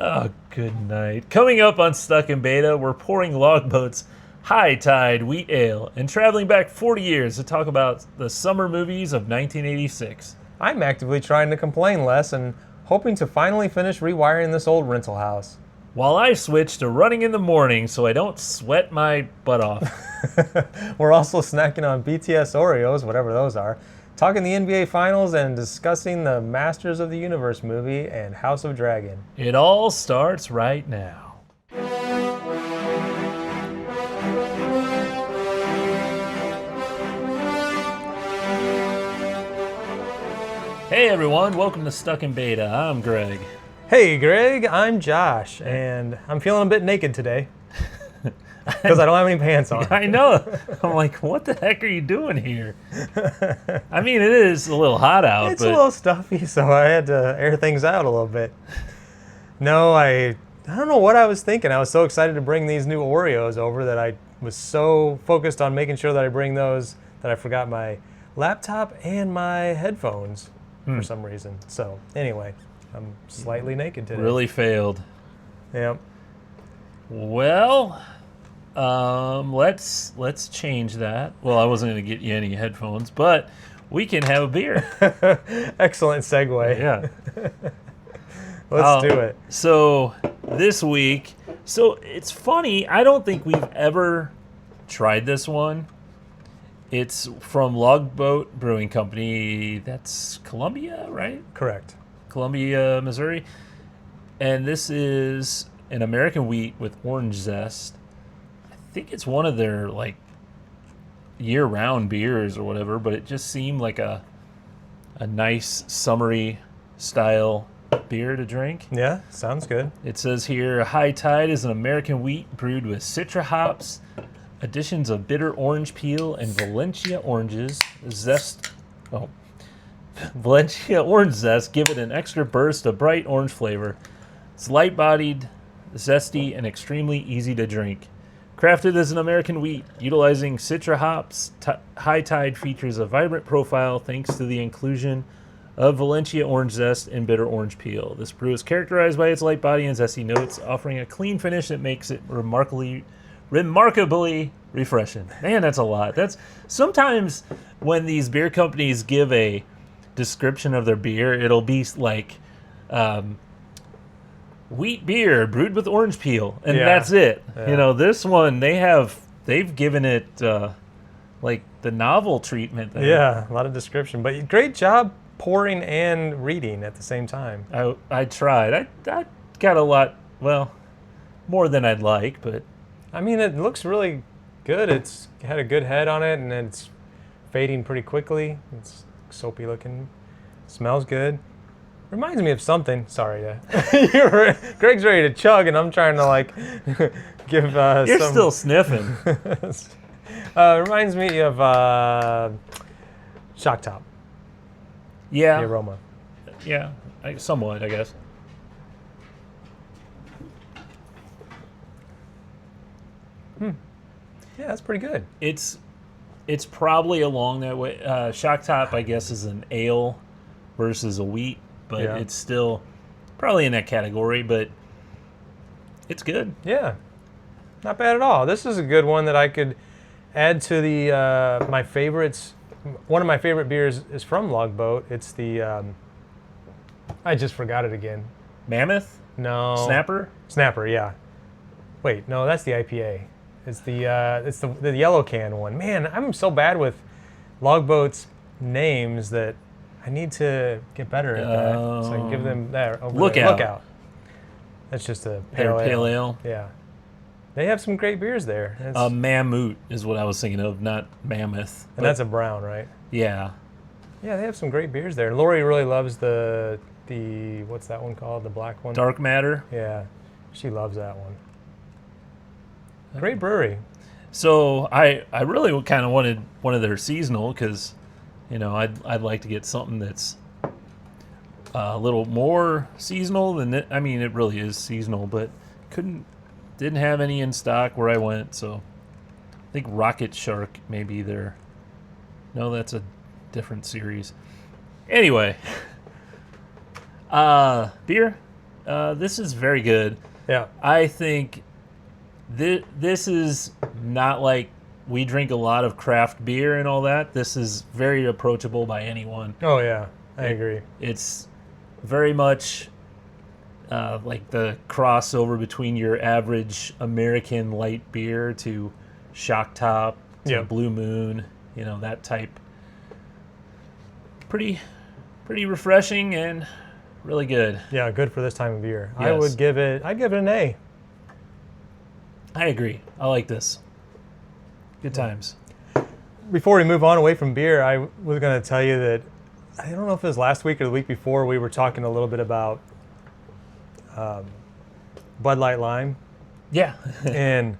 Oh, good night. Coming up on Stuck in Beta, we're pouring Logboat's High Tide Wheat Ale and traveling back 40 years to talk about the summer movies of 1986. I'm actively trying to complain less and hoping to finally finish rewiring this old rental house. While I switch to running in the morning so I don't sweat my butt off. We're also snacking on BTS Oreos, whatever those are, talking the NBA Finals and discussing the Masters of the Universe movie and House of Dragon. It all starts right now. Hey everyone, welcome to Stuck in Beta. I'm Greg. Hey Greg, I'm Josh, and I'm feeling a bit naked today because I don't have any pants on. I know. I'm like, what the heck are you doing here? I mean, it is a little hot out. It's a little stuffy, so I had to air things out a little bit. No, I don't know what I was thinking. I was so excited to bring these new Oreos over that I was so focused on making sure that I bring those that I forgot my laptop and my headphones for some reason. So anyway, I'm slightly naked today. Really failed. Yep. Well, let's change that. Well, I wasn't going to get you any headphones, but we can have a beer. Excellent segue. Yeah. Let's do it. So this week, it's funny. I don't think we've ever tried this one. It's from Logboat Brewing Company. That's Columbia, right? Correct. Columbia, Missouri. And this is an American wheat with orange zest. I think it's one of their like year-round beers or whatever, but it just seemed like a nice summery style beer to drink. Yeah, sounds good. It says here, High Tide is an American wheat brewed with citra hops, additions of bitter orange peel and Valencia oranges zest. Oh, Valencia orange zest give it an extra burst of bright orange flavor. It's light-bodied, zesty, and extremely easy to drink. Crafted as an American wheat, utilizing citra hops, High Tide features a vibrant profile thanks to the inclusion of Valencia orange zest and bitter orange peel. This brew is characterized by its light body and zesty notes, offering a clean finish that makes it remarkably refreshing. Man, that's a lot. That's sometimes when these beer companies give a description of their beer, it'll be like wheat beer brewed with orange peel, and that's it. Yeah. You know, this one they've given it like the novel treatment there. Yeah, a lot of description, but great job pouring and reading at the same time. I tried. I got a lot, well, more than I'd like, but I mean, it looks really good. It's had a good head on it, and it's fading pretty quickly. It's soapy looking. Smells good. Reminds me of something. Sorry, Greg's ready to chug, and I'm trying to like give. You're still sniffing. Reminds me of Shock Top. Yeah. The aroma. Yeah, somewhat, I guess. Yeah, that's pretty good. It's probably along that way. Shock Top, I guess, is an ale versus a wheat, but it's still probably in that category, but it's good. Yeah, not bad at all. This is a good one that I could add to the my favorites. One of my favorite beers is from Logboat. It's the I just forgot it again. Mammoth? No. Snapper, yeah. Wait, no, that's the IPA. It's the yellow can one. Man, I'm so bad with Logboat's names that I need to get better at that. So I can give them that. Lookout. That's just a pale ale. Yeah. They have some great beers there. Mammut is what I was thinking of, not Mammoth. And that's a brown, right? Yeah. Yeah, they have some great beers there. Lori really loves the what's that one called? The black one? Dark Matter? Yeah. She loves that one. Great brewery. So I really kind of wanted one of their seasonal because, you know, I'd like to get something that's a little more seasonal than it. I mean, it really is seasonal, but didn't have any in stock where I went. So I think Rocket Shark may be there. No, that's a different series. Anyway, beer. This is very good. Yeah. I think this is not like we drink a lot of craft beer and all that. This is very approachable by anyone. Oh, yeah. I agree. It's very much like the crossover between your average American light beer to Shock Top, to Blue Moon, that type. Pretty refreshing and really good. Yeah, good for this time of year. Yes. I'd give it an A. I agree. I like this. Good times. Before we move on away from beer, I was going to tell you that I don't know if it was last week or the week before, we were talking a little bit about Bud Light Lime. Yeah. And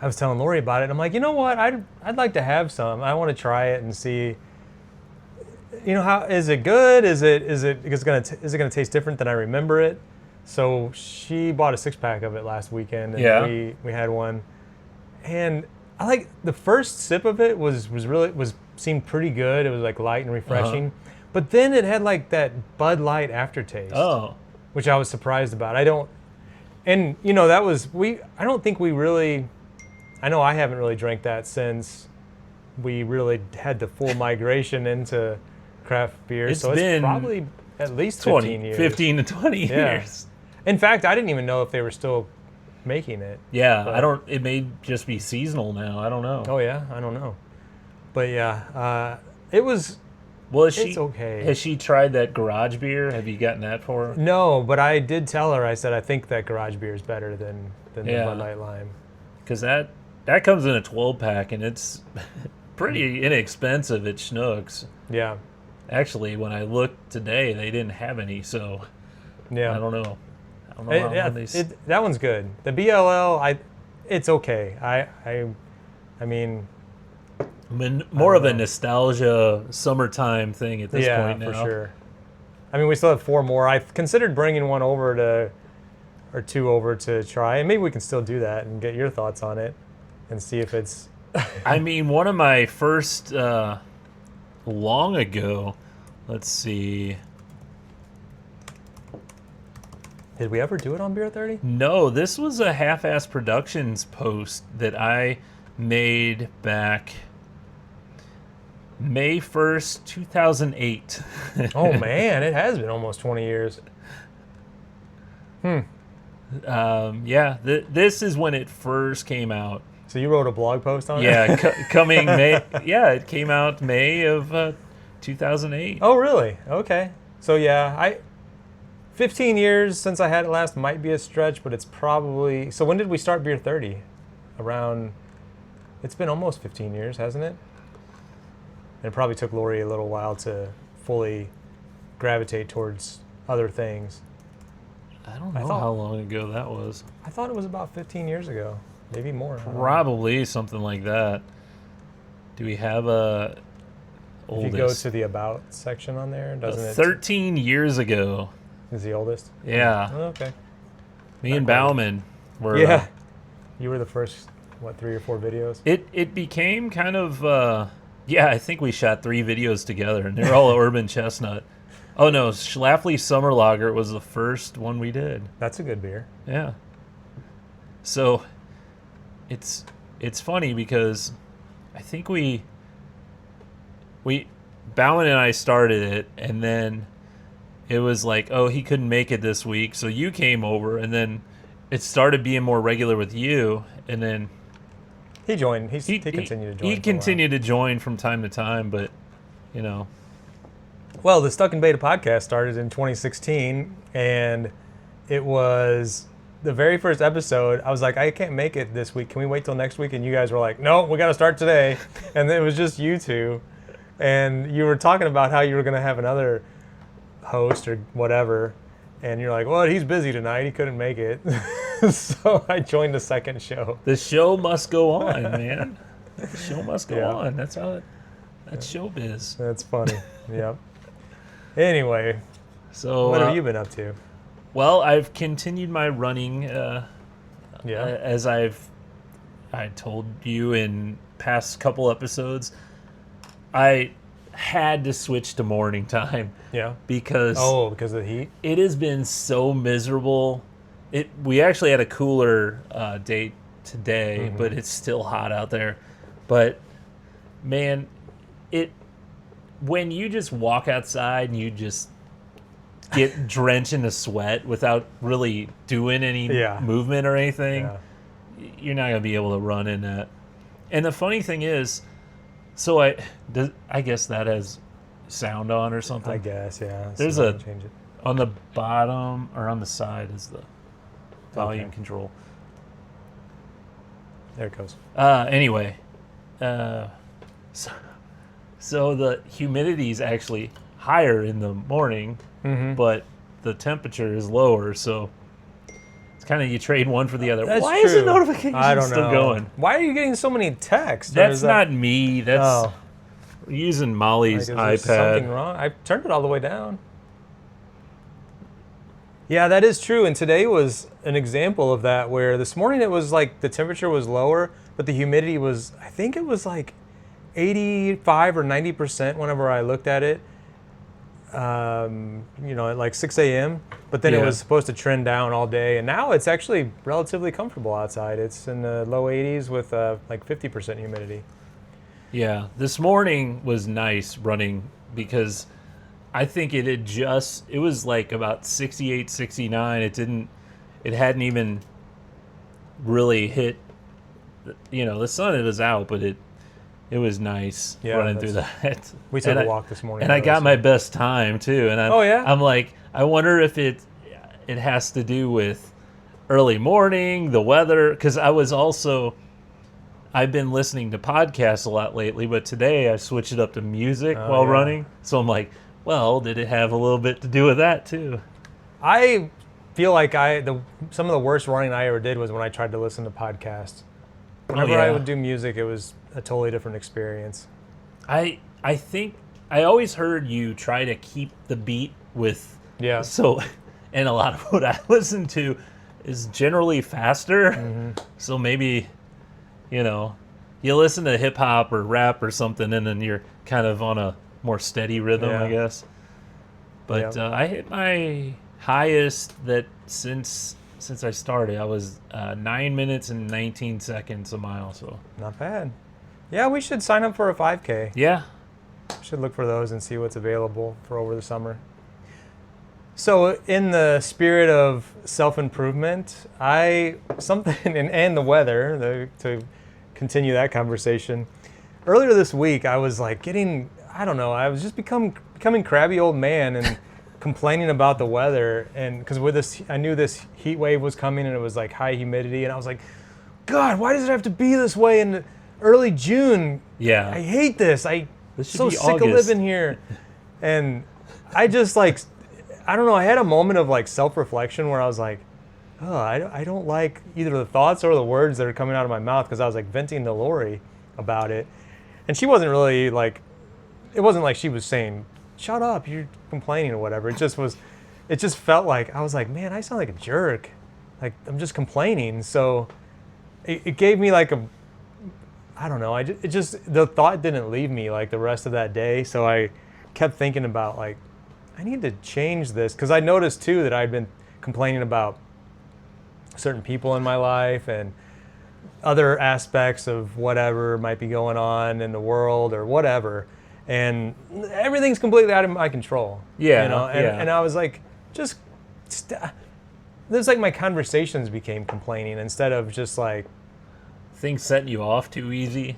I was telling Lori about it. And I'm like, you know what? I'd like to have some. I want to try it and see. How is it good? Is it gonna taste different than I remember it? So she bought a 6-pack of it last weekend, and we had one. And I like the first sip of it seemed pretty good. It was like light and refreshing. But then it had like that Bud Light aftertaste. Oh. Which I was surprised about. I don't think we really, I know I haven't really drank that since we really had the full migration into craft beer. It's been probably at least 15 years. 15 to 20 years. In fact, I didn't even know if they were still making it. Yeah, it may just be seasonal now. I don't know. Oh yeah, I don't know. But yeah, it was. Well, it's okay. Has she tried that garage beer? Have you gotten that for her? No, but I did tell her. I said I think that garage beer is better than the Bud Light Lime. Because that comes in a 12-pack and it's pretty inexpensive at Schnucks. Yeah. Actually, when I looked today, they didn't have any, so yeah, I don't know. That one's good. The BLL, it's okay. I mean. More of a nostalgia summertime thing at this point now. Yeah, for sure. I mean, we still have 4 more. I've considered bringing one or 2 over to try, and maybe we can still do that and get your thoughts on it and see if it's... I mean, one of my first, long ago, let's see. Did we ever do it on Beer 30? No, this was a Half-Ass Productions post that I made back... May 1st, 2008. Oh, man, it has been almost 20 years. Yeah, this is when it first came out. So you wrote a blog post on it? Yeah, coming May. Yeah, it came out May of 2008. Oh, really? Okay. So, yeah, 15 years since I had it last might be a stretch, but it's probably... So when did we start Beer 30? It's been almost 15 years, hasn't it? And it probably took Lori a little while to fully gravitate towards other things. I don't know how long ago that was. I thought it was about 15 years ago, maybe more. Probably something like that. Do we have a oldest? If you go to the About section on there, doesn't it? 13 years ago. Is the oldest? Yeah. Oh, okay. Me and Bauman were... Yeah. You were the first, 3 or 4 videos? It became kind of... Yeah, I think we shot 3 videos together, and they're all Urban Chestnut. Oh, no, Schlafly Summer Lager was the first one we did. That's a good beer. Yeah. So, it's funny because I think Bauman and I started it, and then it was like, oh, he couldn't make it this week, so you came over, and then it started being more regular with you, and then... He joined. He continued to join. He continued to join from time to time, but, Well, the Stuck in Beta podcast started in 2016, and it was the very first episode. I was like, I can't make it this week. Can we wait till next week? And you guys were like, no, we got to start today. And it was just you two. And you were talking about how you were going to have another host or whatever. And you're like, well, he's busy tonight. He couldn't make it. So I joined the second show. The show must go on, man. The show must go on. That's how that's showbiz. That's funny. Yep. Anyway, so what have you been up to? Well, I've continued my running. As I told you in past couple episodes, I had to switch to morning time Yeah. because Oh, because of the heat? it has been so miserable. We actually had a cooler date today, but it's still hot out there. But man, when you just walk outside and you just get drenched in the sweat without really doing any movement or anything, you're not gonna be able to run in that. And the funny thing is, so I guess that has sound on or something. I guess, yeah. There's so change it. on the bottom or on the side is the volume control. There it goes. Anyway, so the humidity is actually higher in the morning, but the temperature is lower, so it's kind of you trade one for the other. That's Why true. is the notification I don't still know. going? Why are you getting so many texts? That's not me. That's Oh. we're using Molly's Like, is there something iPad. wrong? I turned it all the way down. Yeah, that is true. And today was an example of that, where this morning it was like the temperature was lower, but the humidity was, I think it was like 85 or 90% whenever I looked at it, at like 6 a.m. But then it Yeah. was supposed to trend down all day. And now it's actually relatively comfortable outside. It's in the low 80s with like 50% humidity. Yeah, this morning was nice running because I think it was like about 68, 69. It hadn't even really hit, the sun was out, but it was nice running through that. We took a walk this morning. And I got my best time too. And I'm like, I wonder if it has to do with early morning, the weather, because I've been listening to podcasts a lot lately, but today I switched it up to music while running. So I'm like, well, did it have a little bit to do with that too? I feel like some of the worst running I ever did was when I tried to listen to podcasts. Whenever I would do music, it was a totally different experience. I think I always heard you try to keep the beat with so, and a lot of what I listen to is generally faster. So maybe you listen to hip hop or rap or something, and then you're kind of on a more steady rhythm, I guess. But I hit my highest that since I started. I was 9 minutes and 19 seconds a mile. So not bad. Yeah, we should sign up for a 5K. Yeah, we should look for those and see what's available for over the summer. So, in the spirit of self-improvement, and the weather, to continue that conversation, earlier this week I was like I was just becoming crabby old man and complaining about the weather, and because I knew this heat wave was coming and it was like high humidity, and I was like, God, why does it have to be this way in early June? Yeah, I hate this. I'm so sick August. of living here, and I just I don't know. I had a moment of like self-reflection where I was like, oh, I don't like either the thoughts or the words that are coming out of my mouth, because I was like venting to Lori about it, and she wasn't really like, it wasn't like she was saying, shut up, you're complaining or whatever. It just felt like, I was like, man, I sound like a jerk. Like, I'm just complaining. So it gave me like I don't know. The thought didn't leave me like the rest of that day. So I kept thinking about like, I need to change this. Because I noticed too that I'd been complaining about certain people in my life and other aspects of whatever might be going on in the world or whatever. And everything's completely out of my control. Yeah. And I was like, there's like my conversations became complaining instead of just like things setting you off too easy.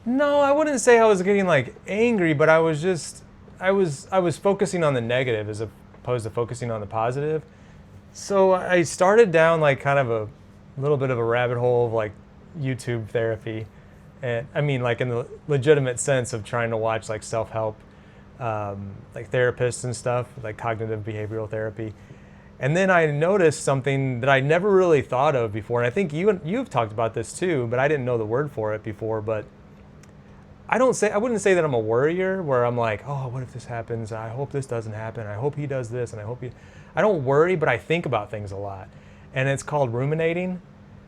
No, I wouldn't say I was getting like angry, but I was focusing on the negative as opposed to focusing on the positive. So I started down like kind of a little bit of a rabbit hole of like YouTube therapy. And I mean, like in the legitimate sense of trying to watch like self-help, like therapists and stuff, like cognitive behavioral therapy. And then I noticed something that I never really thought of before. And I think you've talked about this too, but I didn't know the word for it before. But I wouldn't say that I'm a worrier, where I'm like, oh, what if this happens? I hope this doesn't happen. I hope he does this, and I don't worry, but I think about things a lot. And it's called ruminating.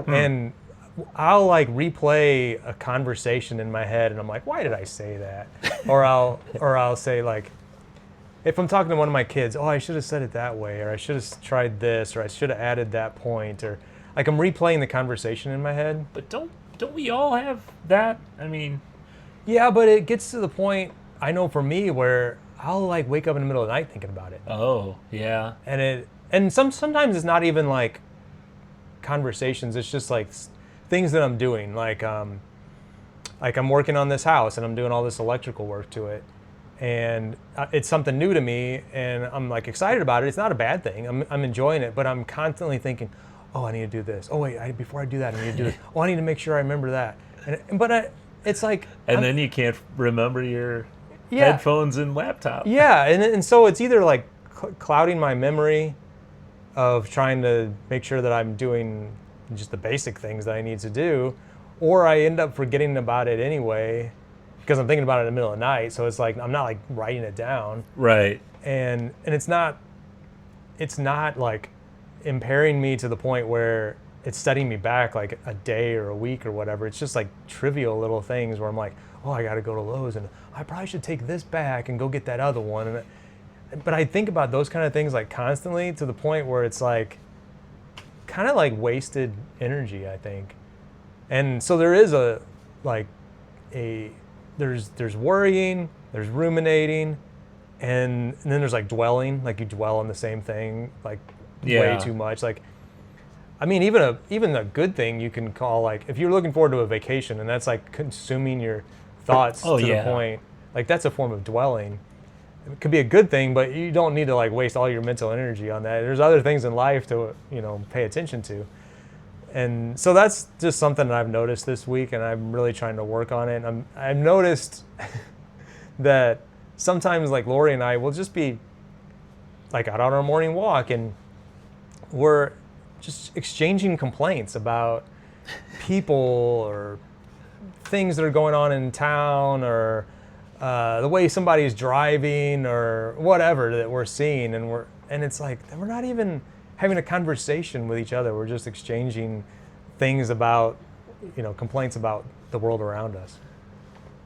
And I'll like replay a conversation in my head, and I'm like, why did I say that? Or I'll say like, if I'm talking to one of my kids, oh, I should have said it that way, or I should have tried this, or I should have added that point, or like I'm replaying the conversation in my head. But don't we all have that? I mean, Yeah, but it gets to the point, I know for me, where I'll like wake up in the middle of the night thinking about it. oh yeah, And sometimes it's not even like conversations, it's just like things that I'm doing. Like I'm working on this house and I'm doing all this electrical work to it. And it's something new to me, and I'm like excited about it. It's not a bad thing. I'm enjoying it, but I'm constantly thinking, oh, I need to do this. Oh wait, before I do that, I need to do this. Oh, I need to make sure I remember that. It's like, and then you can't remember your yeah, headphones and laptop. yeah, and so it's either like clouding my memory of trying to make sure that I'm doing just the basic things that I need to do, or I end up forgetting about it anyway because I'm thinking about it in the middle of the night. So it's like I'm not like writing it down, Right. and it's not like impairing me to the point where it's setting me back like a day or a week or whatever. It's just like trivial little things where I'm like, oh, I got to go to Lowe's and I probably should take this back and go get that other one. But I think about those kind of things like constantly to the point where it's like kind of like wasted energy, I think. And so there is there's worrying, there's ruminating, and then there's like dwelling, like you dwell on the same thing like way too much. Like, I mean, even a good thing you can call, like, if you're looking forward to a vacation and that's like consuming your thoughts to the point, like that's a form of dwelling. It could be a good thing, but you don't need to like waste all your mental energy on that. There's other things in life to, pay attention to. And so that's just something that I've noticed this week, and I'm really trying to work on it. I've noticed that sometimes like Lori and I will just be like out on our morning walk, and we're just exchanging complaints about people or things that are going on in town, or the way somebody's driving or whatever that we're seeing, and it's like we're not even having a conversation with each other. We're just exchanging things about, complaints about the world around us.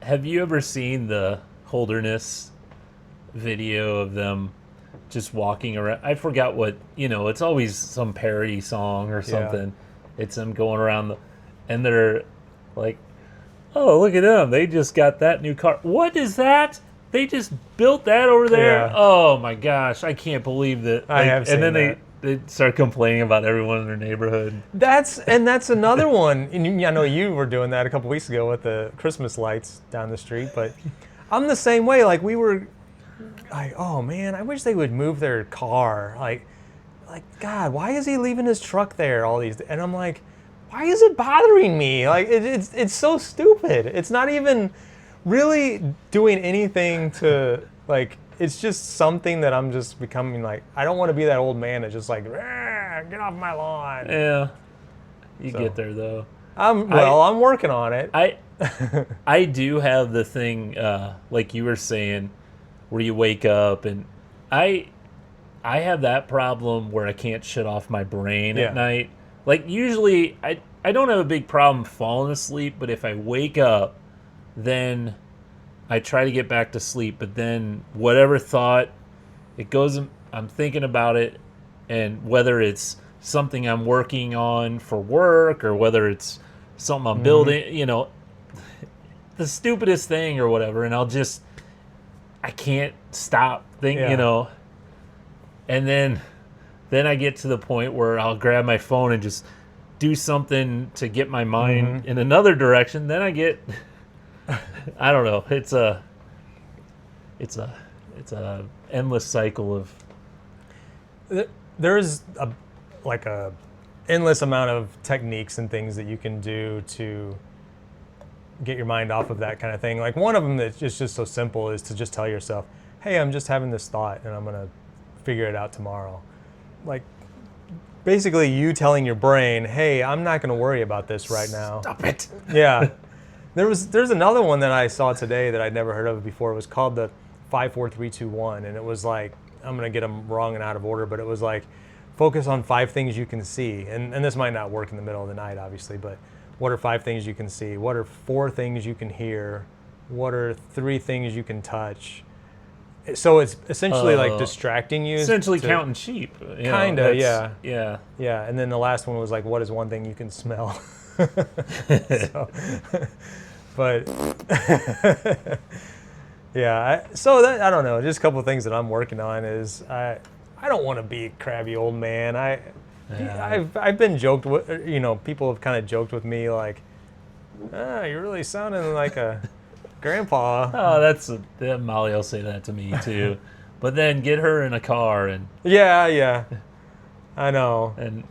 Have you ever seen the Holderness video of them just walking around? I forgot what, it's always some parody song or something. Yeah. It's them going around and they're like, oh, look at them. They just got that new car. What is that? They just built that over there? Yeah. Oh my gosh, I can't believe that. I have seen that. And then they start complaining about everyone in their neighborhood. That's another one. And I know you were doing that a couple weeks ago with the Christmas lights down the street, but I'm the same way. Like we were like, oh man, I wish they would move their car. Like God, why is he leaving his truck there all these days? And I'm like, why is it bothering me? Like it's so stupid. It's not even really doing anything to like. It's just something that I'm just becoming like, I don't want to be that old man that's just like, get off my lawn. Yeah. You get there though. I'm working on it. I do have the thing, like you were saying, where you wake up, and I have that problem where I can't shut off my brain at night. Like usually I don't have a big problem falling asleep, but if I wake up, then I try to get back to sleep, but then whatever thought, it goes, I'm thinking about it, and whether it's something I'm working on for work or whether it's something I'm building, the stupidest thing or whatever, and I can't stop thinking, and then I get to the point where I'll grab my phone and just do something to get my mind in another direction. Then I get... I don't know. It's a endless cycle of. There's a endless amount of techniques and things that you can do to get your mind off of that kind of thing. Like one of them that's just so simple is to just tell yourself, "Hey, I'm just having this thought, and I'm gonna figure it out tomorrow." Like basically, you telling your brain, "Hey, I'm not gonna worry about this right now." Stop it. Yeah. There's another one that I saw today that I'd never heard of before. It was called the 5, 4, 3, 2, 1, and it was like, I'm gonna get them wrong and out of order, but it was like, focus on 5 things you can see, and this might not work in the middle of the night, obviously, but what are 5 things you can see? What are 4 things you can hear? What are 3 things you can touch? So it's essentially like distracting you. Essentially counting sheep. You know, Kinda, yeah. Yeah. Yeah, and then the last one was like, what is 1 thing you can smell? So, but yeah, so that, I don't know. Just a couple of things that I'm working on is I don't want to be a crabby old man. I've been joked with, you know, people have kind of joked with me like, you're really sounding like a grandpa. Oh, Molly will say that to me too. But then get her in a car and Yeah, I know. and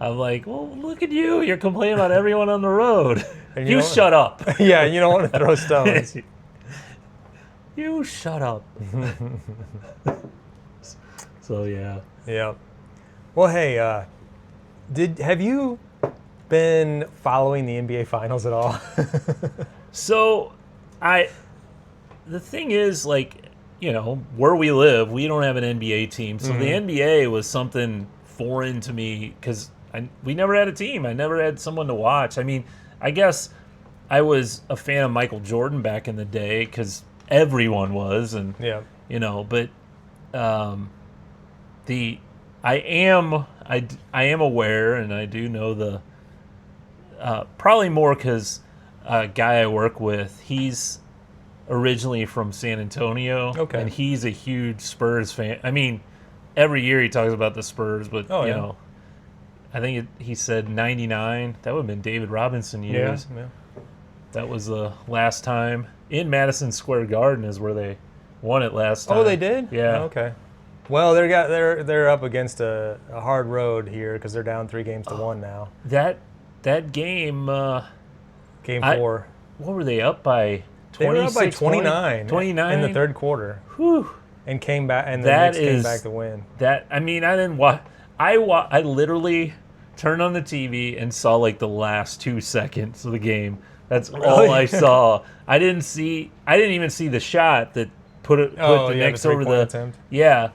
I'm like, well, look at you. You're complaining about everyone on the road. And You shut up. Yeah, you don't want to throw stones. You shut up. So yeah. Yeah. Well, hey, have you been following the NBA Finals at all? So the thing is, like, you know, where we live, we don't have an NBA team. So the NBA was something foreign to me because we never had a team. I never had someone to watch. I mean, I guess I was a fan of Michael Jordan back in the day because everyone was, and Yeah. you know, but I am aware, and I do know the probably more because a guy I work with, he's originally from San Antonio, Okay. and he's a huge Spurs fan. I mean, every year he talks about the Spurs, but you know, I think he said 99. That would have been David Robinson years. Yeah. That was the last time in Madison Square Garden is where they won it last time. Oh, they did? Yeah. Oh, okay. Well, they're up against a hard road here because they're down 3-1 now. That game. Game 4. What were they up by? They were up by 29. 29 in the third quarter. Whew. And came back, and the Knicks came back to win. I mean, I didn't watch. I literally turned on the TV and saw like the last 2 seconds of the game. That's all I saw. I didn't even see the shot that put the Knicks over the attempt. Yeah.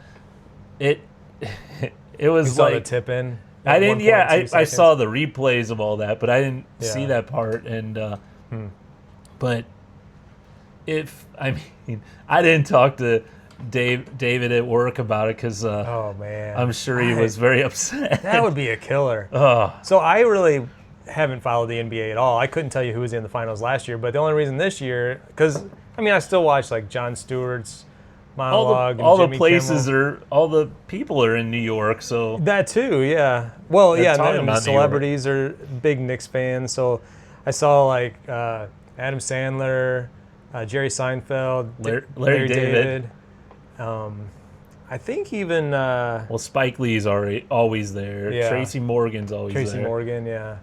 It was You saw like the tip in. I didn't. 1.2 Yeah, I seconds. saw the replays of all that, but I didn't see Yeah. that part. And but I didn't talk to David at work about it because Oh man, I'm sure he was very upset. That would be a killer. Oh, So I really haven't followed the NBA at all. I couldn't tell you who was in the finals last year, but the only reason this year, because I mean, I still watch like Jon Stewart's monologue. all and the Jimmy places Kimmel. all the people are in New York, so That too, yeah. Well, They're yeah, talking and the about New celebrities are big Knicks fans. So I saw like Adam Sandler, Jerry Seinfeld, Larry David. I think even Well, Spike Lee's always there. Yeah. Tracy Morgan's always Tracy there. Morgan, yeah.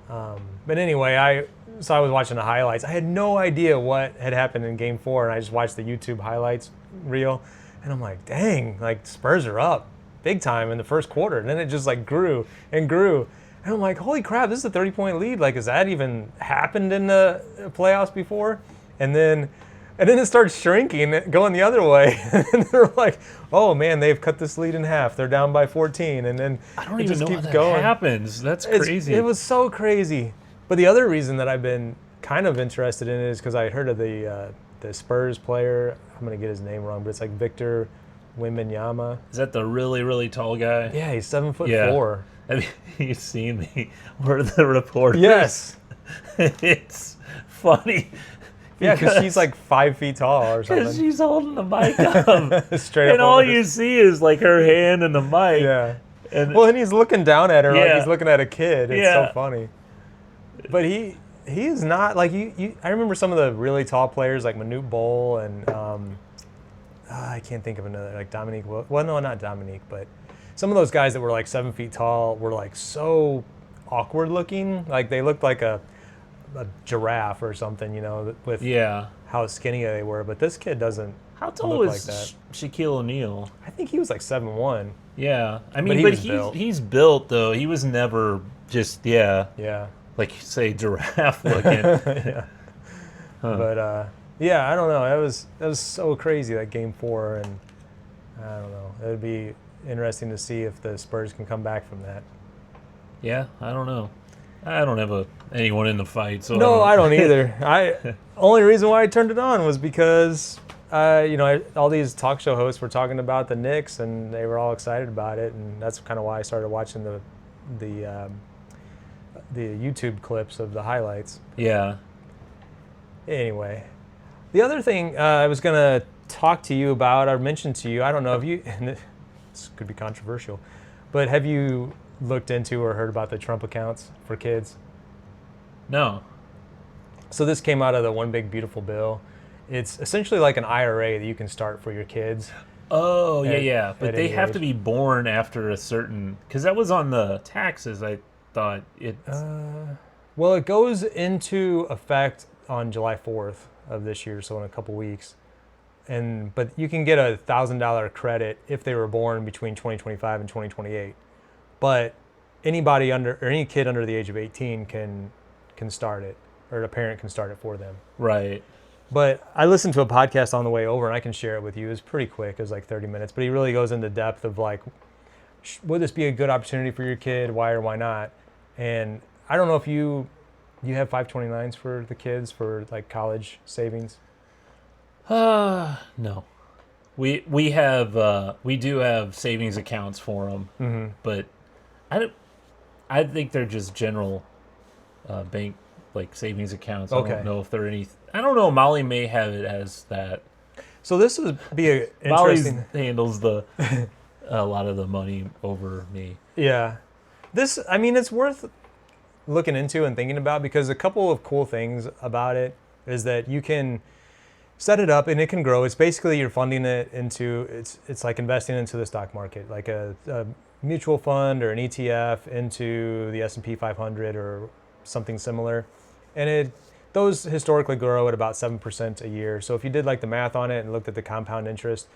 But anyway, I was watching the highlights. I had no idea what had happened in Game 4, and I just watched the YouTube highlights reel, and I'm like, dang, like Spurs are up big time in the first quarter. And then it just like grew and grew. And I'm like, holy crap, this is a 30-point lead. Like, has that even happened in the playoffs before? And then it starts shrinking, going the other way. And they're like, oh man, they've cut this lead in half. They're down by 14. And then I don't it even just know keeps how that going. happens. That's It's- crazy. It was so crazy. But the other reason that I've been kind of interested in it is because I heard of the Spurs player. I'm going to get his name wrong, but it's like Victor Wembanyama. Is that the really, really tall guy? Yeah, he's 7'4". Yeah. Have you seen where the reporter? Yes. It's funny. Yeah, because she's like 5 feet tall or Because something. she's holding the mic up. Straight up. And all over you his- see is like her hand and the mic. Yeah. And Well, and he's looking down at her like Yeah. he's looking at a kid. It's Yeah. so funny. But he is not like you. I remember some of the really tall players like Manute Bol and I can't think of another like Dominique. Well, no, not Dominique, but some of those guys that were like 7 feet tall were like so awkward looking. Like they looked like a giraffe or something, you know, with yeah. how skinny they were. But this kid doesn't. How tall look is like that. Shaquille O'Neal? I think he was like 7'1". Yeah. I But mean, he but was built. he's built, though. He was never just, Yeah. like you say, giraffe looking. Yeah. Huh. But yeah, I don't know. That was so crazy, that Game 4, and I don't know. It would be interesting to see if the Spurs can come back from that. Yeah, I don't know. I don't have anyone in the fight, so No, I I don't don't. either. Only reason why I turned it on was because all these talk show hosts were talking about the Knicks, and they were all excited about it, and that's kind of why I started watching the um, the YouTube clips of the highlights. Yeah. Anyway, the other thing I was gonna talk to you about, or mention to you, I don't know if you, and this could be controversial, but have you looked into or heard about the Trump accounts for kids? No. So this came out of the One Big Beautiful Bill. It's essentially like an IRA that you can start for your kids Oh, yeah, at, yeah. But at they any have to age. be born after a certain. Because that was on the taxes. I thought it. Well, it goes into effect on July 4th of this year, so in a couple weeks. But you can get $1,000 credit if they were born between 2025 and 2028. But anybody under or any kid under the age of 18 can start it, or a parent can start it for them. Right. But I listened to a podcast on the way over, and I can share it with you. It was pretty quick. It was like 30 minutes. But he really goes into depth of like, would this be a good opportunity for your kid? Why or why not? And I don't know if you have 529s for the kids for like college savings. No. We do have savings accounts for them, but I don't. I think they're just general bank like savings accounts. I Okay. don't know if they're any. I don't know. Molly may have it as that. So this would be an Molly's interesting. handles the a lot of the money over me. Yeah. I mean, it's worth looking into and thinking about because a couple of cool things about it is that you can set it up and it can grow. It's basically you're funding it into, it's like investing into the stock market, like a mutual fund or an ETF into the S&P 500 or something similar. And those historically grow at about 7% a year. So if you did like the math on it and looked at the compound interest,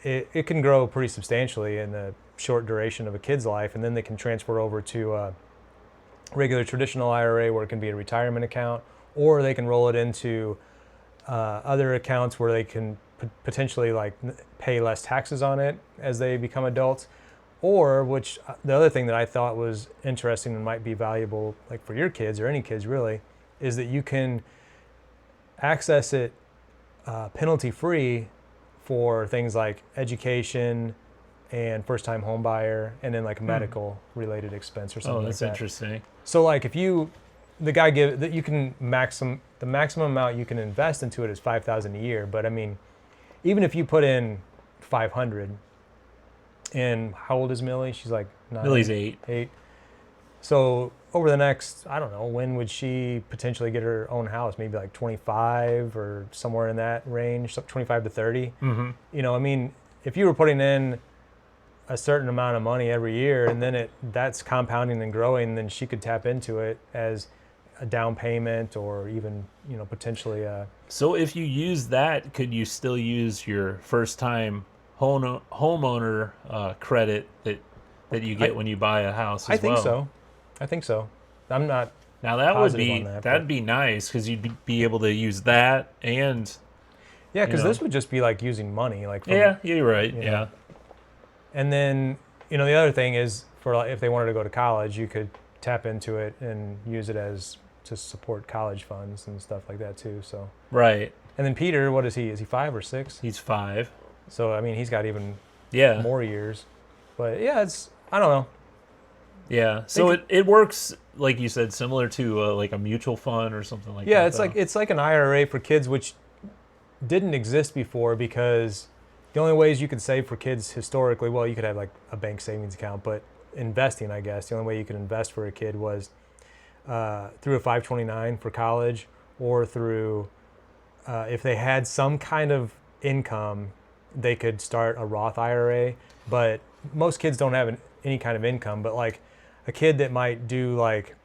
it can grow pretty substantially in the short duration of a kid's life, and then they can transfer over to a regular traditional IRA where it can be a retirement account, or they can roll it into other accounts where they can potentially like pay less taxes on it as they become adults, or which the other thing that I thought was interesting and might be valuable like for your kids or any kids really is that you can access it penalty free for things like education and first-time home buyer, and then like medical related expense or something Oh, like that's that. interesting. So like if the guy give that you can the maximum amount you can invest into it is $5,000 a year. But I mean, even if you put in 500, and how old is Millie? She's like 9. Millie's 8. 8. So over the next, I don't know, when would she potentially get her own house? Maybe like 25 or somewhere in that range, 25 to 30. Mm-hmm. You know, I mean, if you were putting in a certain amount of money every year and then that's compounding and growing, then she could tap into it as a down payment or even, potentially a... So if you use that, could you still use your first-time homeowner credit that you get when you buy a house as well? I think so. I'm not Now that would positive be on that, that'd be nice because you'd be able to use that and yeah, because you know. this would just be like using money, like from, yeah, you're right. you know. Yeah, And then the other thing is for like, if they wanted to go to college, you could tap into it and use it to support college funds and stuff like that too. So right. and then Peter, what is he? Is he 5 or 6? He's 5. So I mean, he's got even Yeah, more years. But yeah, I don't know. yeah. So it works like you said, similar to like a mutual fund or something like that. Yeah, though. it's like an IRA for kids, which didn't exist before because the only ways you could save for kids historically, well, you could have like a bank savings account, but investing, I guess, the only way you could invest for a kid was through a 529 for college or through, if they had some kind of income, they could start a Roth IRA. But most kids don't have any kind of income, but like a kid that might do like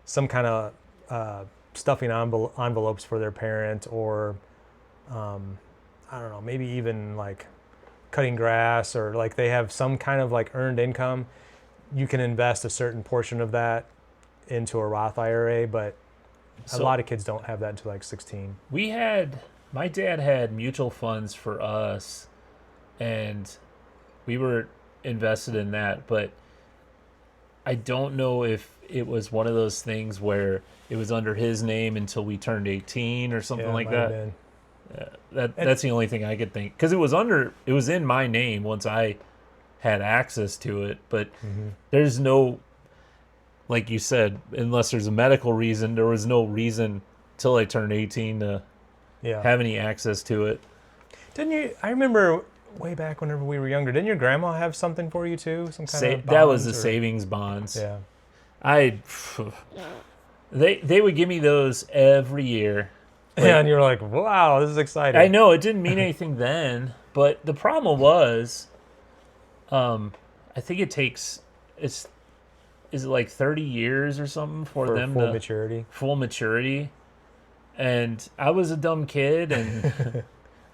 some kind of stuffing envelopes for their parent or I don't know, maybe even like cutting grass or like they have some kind of like earned income, you can invest a certain portion of that into a Roth IRA, but a lot of kids don't have that until like 16. My dad had mutual funds for us and we were invested in that, but I don't know if it was one of those things where it was under his name until we turned 18 or something Yeah, it like might have that. been. That's the only thing I could think, because it was in my name once I had access to it, but there's no, like you said, unless there's a medical reason, there was no reason till I turned 18 to Yeah. have any access to it. Didn't you? I remember way back whenever we were younger. Didn't your grandma have something for you too? Some kind of That was the bonds, or- savings bonds. Yeah. They would give me those every year. Yeah, and you're like, wow, this is exciting. I know it didn't mean anything then, but the problem was, I think is it like 30 years or something for them full to maturity. full maturity, and I was a dumb kid, and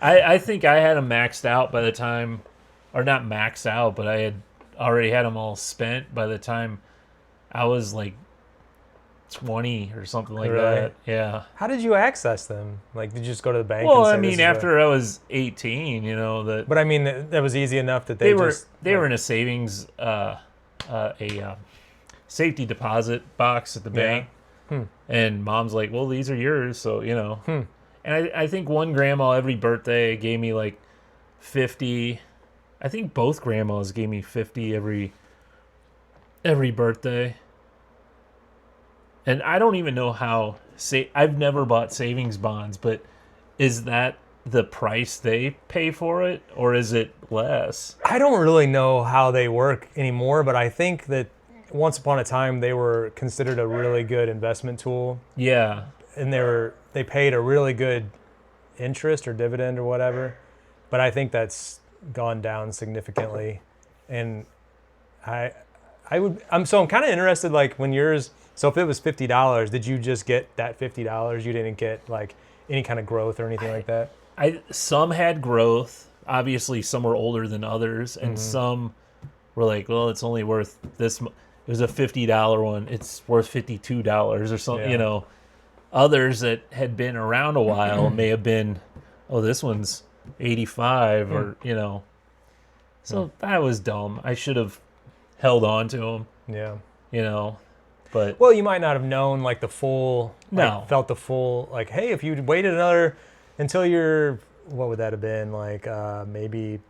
I think I had them maxed out by the time, or not maxed out, but I had already had them all spent by the time I was like 20 or something like Really? that. Yeah. How did you access them? Like, did you just go to the bank? Well, and say, I "This mean, is after I was 18, that But I mean, that was easy enough that they just were in a savings safety deposit box at the bank, and mom's like, "Well, these are yours," so And I think one grandma every birthday gave me like 50. I think both grandmas gave me 50 every birthday. And I don't even know how I've never bought savings bonds, but is that the price they pay for it, or is it less? I don't really know how they work anymore, but I think that once upon a time they were considered a really good investment tool, Yeah. and they paid a really good interest or dividend or whatever. But I think that's gone down significantly, and I'm kind of interested, like, when yours. So if it was $50, did you just get that $50? You didn't get like any kind of growth or anything like that? Some had growth. Obviously, some were older than others, and some were like, well, it's only worth this. It was a $50 one. It's worth $52 or something. Yeah. Others that had been around a while may have been, oh, this one's 85 or So that was dumb. I should have held on to them. Yeah. But Well, you might not have known like the full, No. felt the full, like, hey, if you waited until you're, what would that have been? Like maybe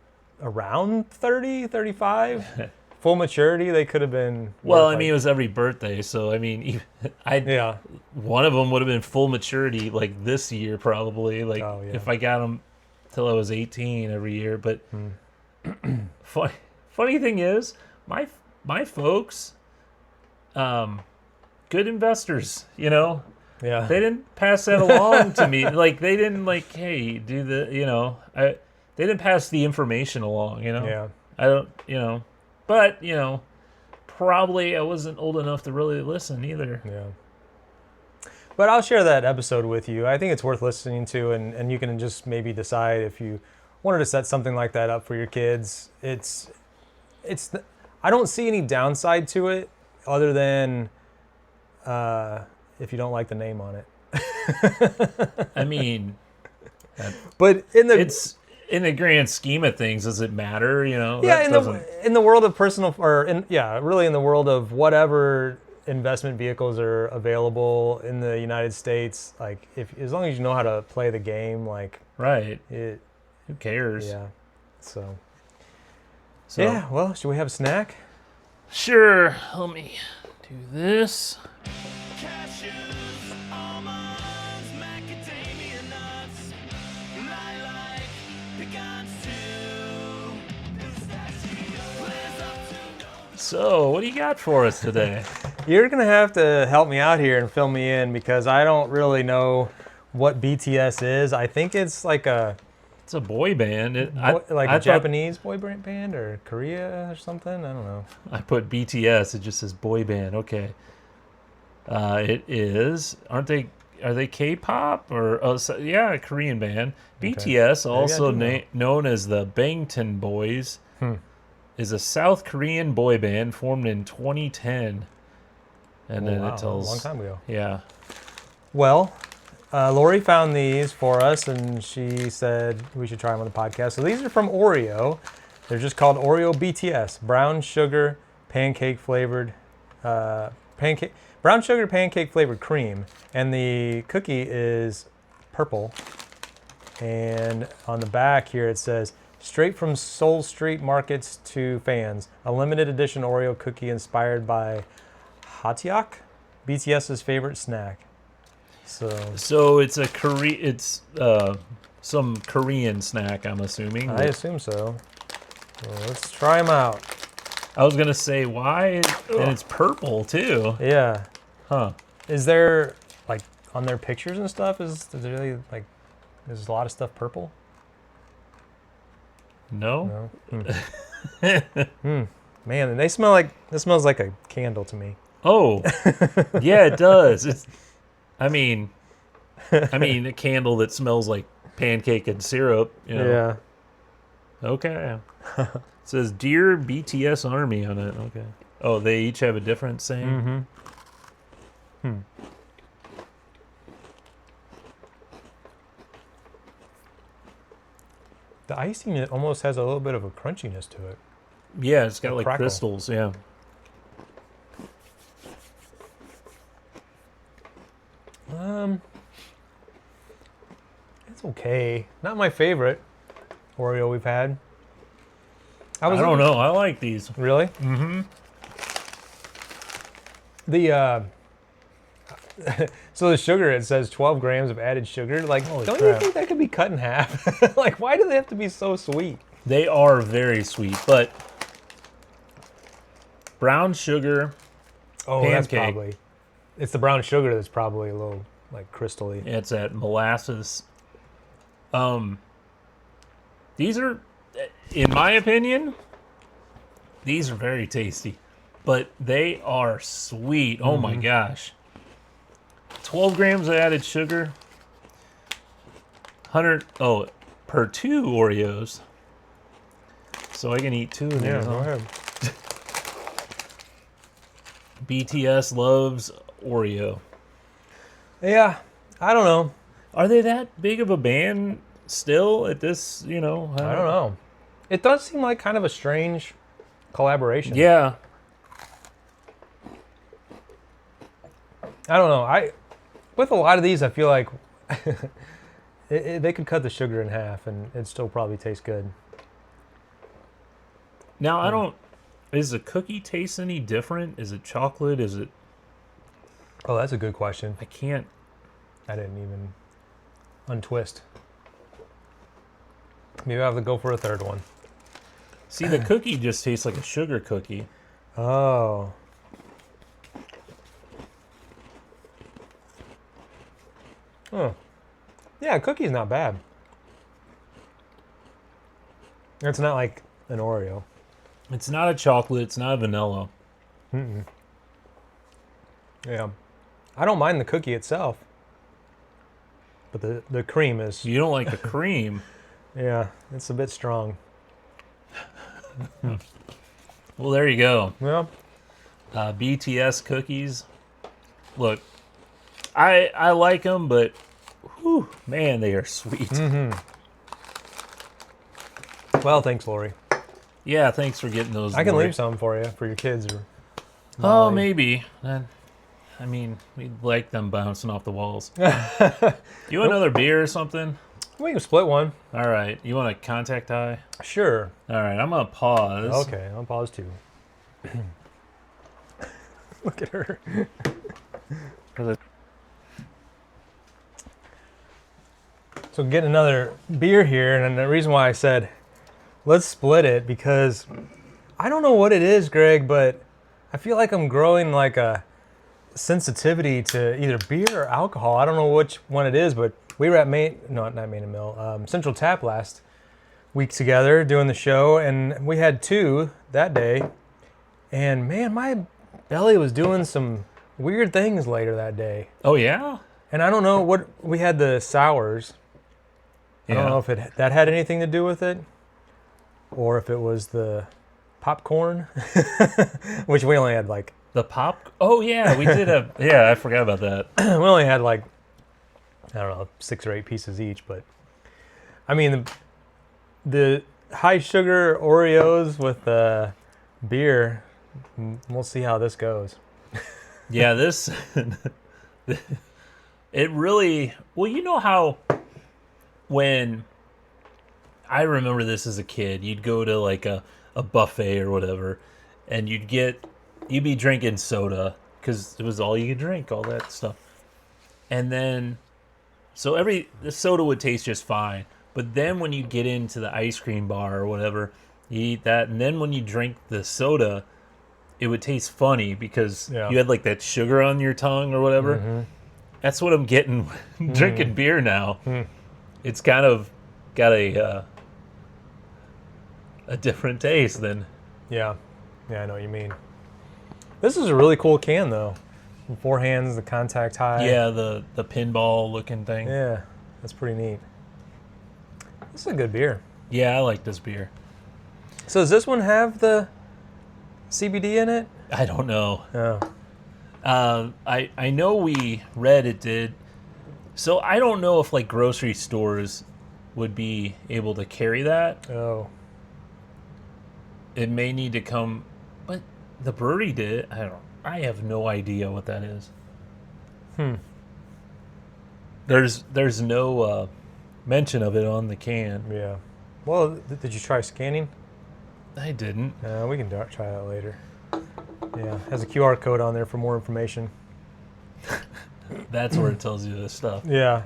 around 30, 35? Full maturity, they could have been. Well, worth, I mean, it was every birthday, so I mean, one of them would have been full maturity like this year probably. Like if I got them till I was 18 every year. But funny thing is, my folks, good investors, Yeah. They didn't pass that along to me. Like they didn't like, hey, do the, they didn't pass the information along. Yeah. I don't, but probably I wasn't old enough to really listen either. Yeah. But I'll share that episode with you. I think it's worth listening to, and you can just maybe decide if you wanted to set something like that up for your kids. It's I don't see any downside to it other than if you don't like the name on it. I mean, but it's in the grand scheme of things, does it matter? Yeah, in the world of personal, really in the world of whatever investment vehicles are available in the United States, like as long as you know how to play the game, like right, who cares? Yeah. So yeah, well, should we have a snack? Sure. Let me do this. Cashews, almonds, macadamia nuts, lilac, pecans too. So, what do you got for us today? You're gonna have to help me out here and fill me in because I don't really know what BTS is. I think it's like it's a boy band. A Japanese boy band or Korea or something. I don't know. I put BTS. It just says boy band. Okay. It is. Are they K-pop or a Korean band? Okay. BTS, also known as the Bangtan Boys, is a South Korean boy band formed in 2010. And then it tells a long time ago. Yeah. Well, Lori found these for us, and she said we should try them on the podcast. So these are from Oreo. They're just called Oreo BTS, brown sugar, pancake flavored. pancake, brown sugar pancake flavored cream, and the cookie is purple. And on the back here it says, straight from Soul Street Markets to fans, a limited edition Oreo cookie inspired by Hatiak, BTS's favorite snack. So it's it's some Korean snack, I'm assuming. I assume so. Well, let's try them out. I was gonna say why, and it's purple too. Yeah. Huh. Is there, like, on their pictures and stuff, is there really, like, there's a lot of stuff purple? No. No? Man, and they smell like, this smells like a candle to me. Oh, yeah, it does. I mean, a candle that smells like pancake and syrup. You know? Yeah. Okay. It says Dear BTS Army on it. Okay. Oh, they each have a different saying? The icing, it almost has a little bit of a crunchiness to it. Yeah, it's got like crackle. crystals, yeah. It's okay. Not my favorite Oreo we've had. I don't know. I like these. Really? Mm-hmm. The so the sugar, it says 12 grams of added sugar. Like, Holy don't crap. you think that could be cut in half? Like, why do they have to be so sweet? They are very sweet, but brown sugar, Oh, that's Pancake. probably. It's the brown sugar that's probably a little, like, crystally. it's at molasses. These are, in my opinion, these are very tasty, but they are sweet. Oh my gosh. 12 grams of added sugar, 100, per 2 Oreos. So I can eat 2 of these. Yeah, huh? go ahead. BTS loves Oreo. Yeah, I don't know. Are they that big of a band still at this, I don't know. It does seem like kind of a strange collaboration. Yeah. I don't know. With a lot of these, I feel like they could cut the sugar in half and it'd still probably taste good. Now, I don't... Is the cookie taste any different? Is it chocolate? Is it... Oh, that's a good question. I can't... I didn't even untwist. Maybe I have to go for a third one. See, the cookie just tastes like a sugar cookie. Oh. Huh. Yeah, cookie's not bad. It's not like an Oreo. It's not a chocolate. It's not a vanilla. Yeah. I don't mind the cookie itself. But the cream is... You don't like the cream. Yeah, it's a bit strong. Well, there you go. Yeah. BTS cookies. Look, I like them, but whew, man, they are sweet. Well, thanks, Lori. Yeah, thanks for getting those. I can Lori. leave some for you, for your kids. Or Oh, Molly. maybe. I mean, we like them bouncing off the walls. You want another beer or something? We can split one. All right. You want a contact high? Sure. All right. I'm gonna pause. Okay, I'll pause too. Look at her. So getting another beer here, and the reason why I said let's split it, because I don't know what it is, Greg, but I feel like I'm growing like a sensitivity to either beer or alcohol. I don't know which one it is, but we were at not Main and Mill, Central Tap last week together doing the show, and we had 2 that day. And man, my belly was doing some weird things later that day. Oh yeah. And I don't know what we had, the sours. I don't know if that had anything to do with it, or if it was the popcorn, which we only had like. The pop. Oh yeah, we did a. Yeah, I forgot about that. We only had like, I don't know, 6 or 8 pieces each, but I mean the high sugar Oreos with beer. We'll see how this goes. Yeah, this it really well. You know how when I remember this as a kid, you'd go to like a buffet or whatever, and you'd be drinking soda because it was all you could drink, all that stuff, and then so the soda would taste just fine. But then when you get into the ice cream bar or whatever, you eat that, and then when you drink the soda, it would taste funny because Yeah. you had like that sugar on your tongue or whatever. Mm-hmm. That's what I'm getting drinking beer now. It's kind of got a different taste than. Yeah. Yeah, I know what you mean. This is a really cool can, though. Four hands, the contact high. Yeah, the pinball looking thing. Yeah, that's pretty neat. This is a good beer. Yeah, I like this beer. So does this one have the CBD in it? I don't know. Oh. I know we read it did. So I don't know if like grocery stores would be able to carry that. Oh. It may need to come, but the brewery did. I have no idea what that is. There's no mention of it on the can. Yeah. Well, did you try scanning? I didn't. We can try that later. Yeah, has a QR code on there for more information. That's where it tells you this stuff. Yeah.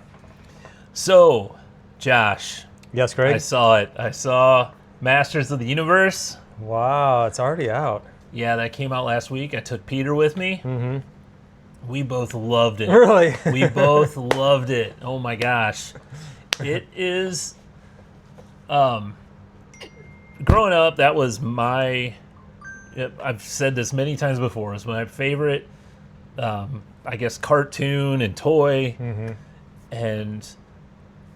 So, Josh, Yes, Greg? I saw it. I saw Masters of the Universe. Wow, it's already out. Yeah, that came out last week. I took Peter with me. Mm-hmm. We both loved it. Really? We both loved it. Oh my gosh. It is growing up, that was I've said this many times before, it was my favorite I guess cartoon and toy. Mm-hmm. And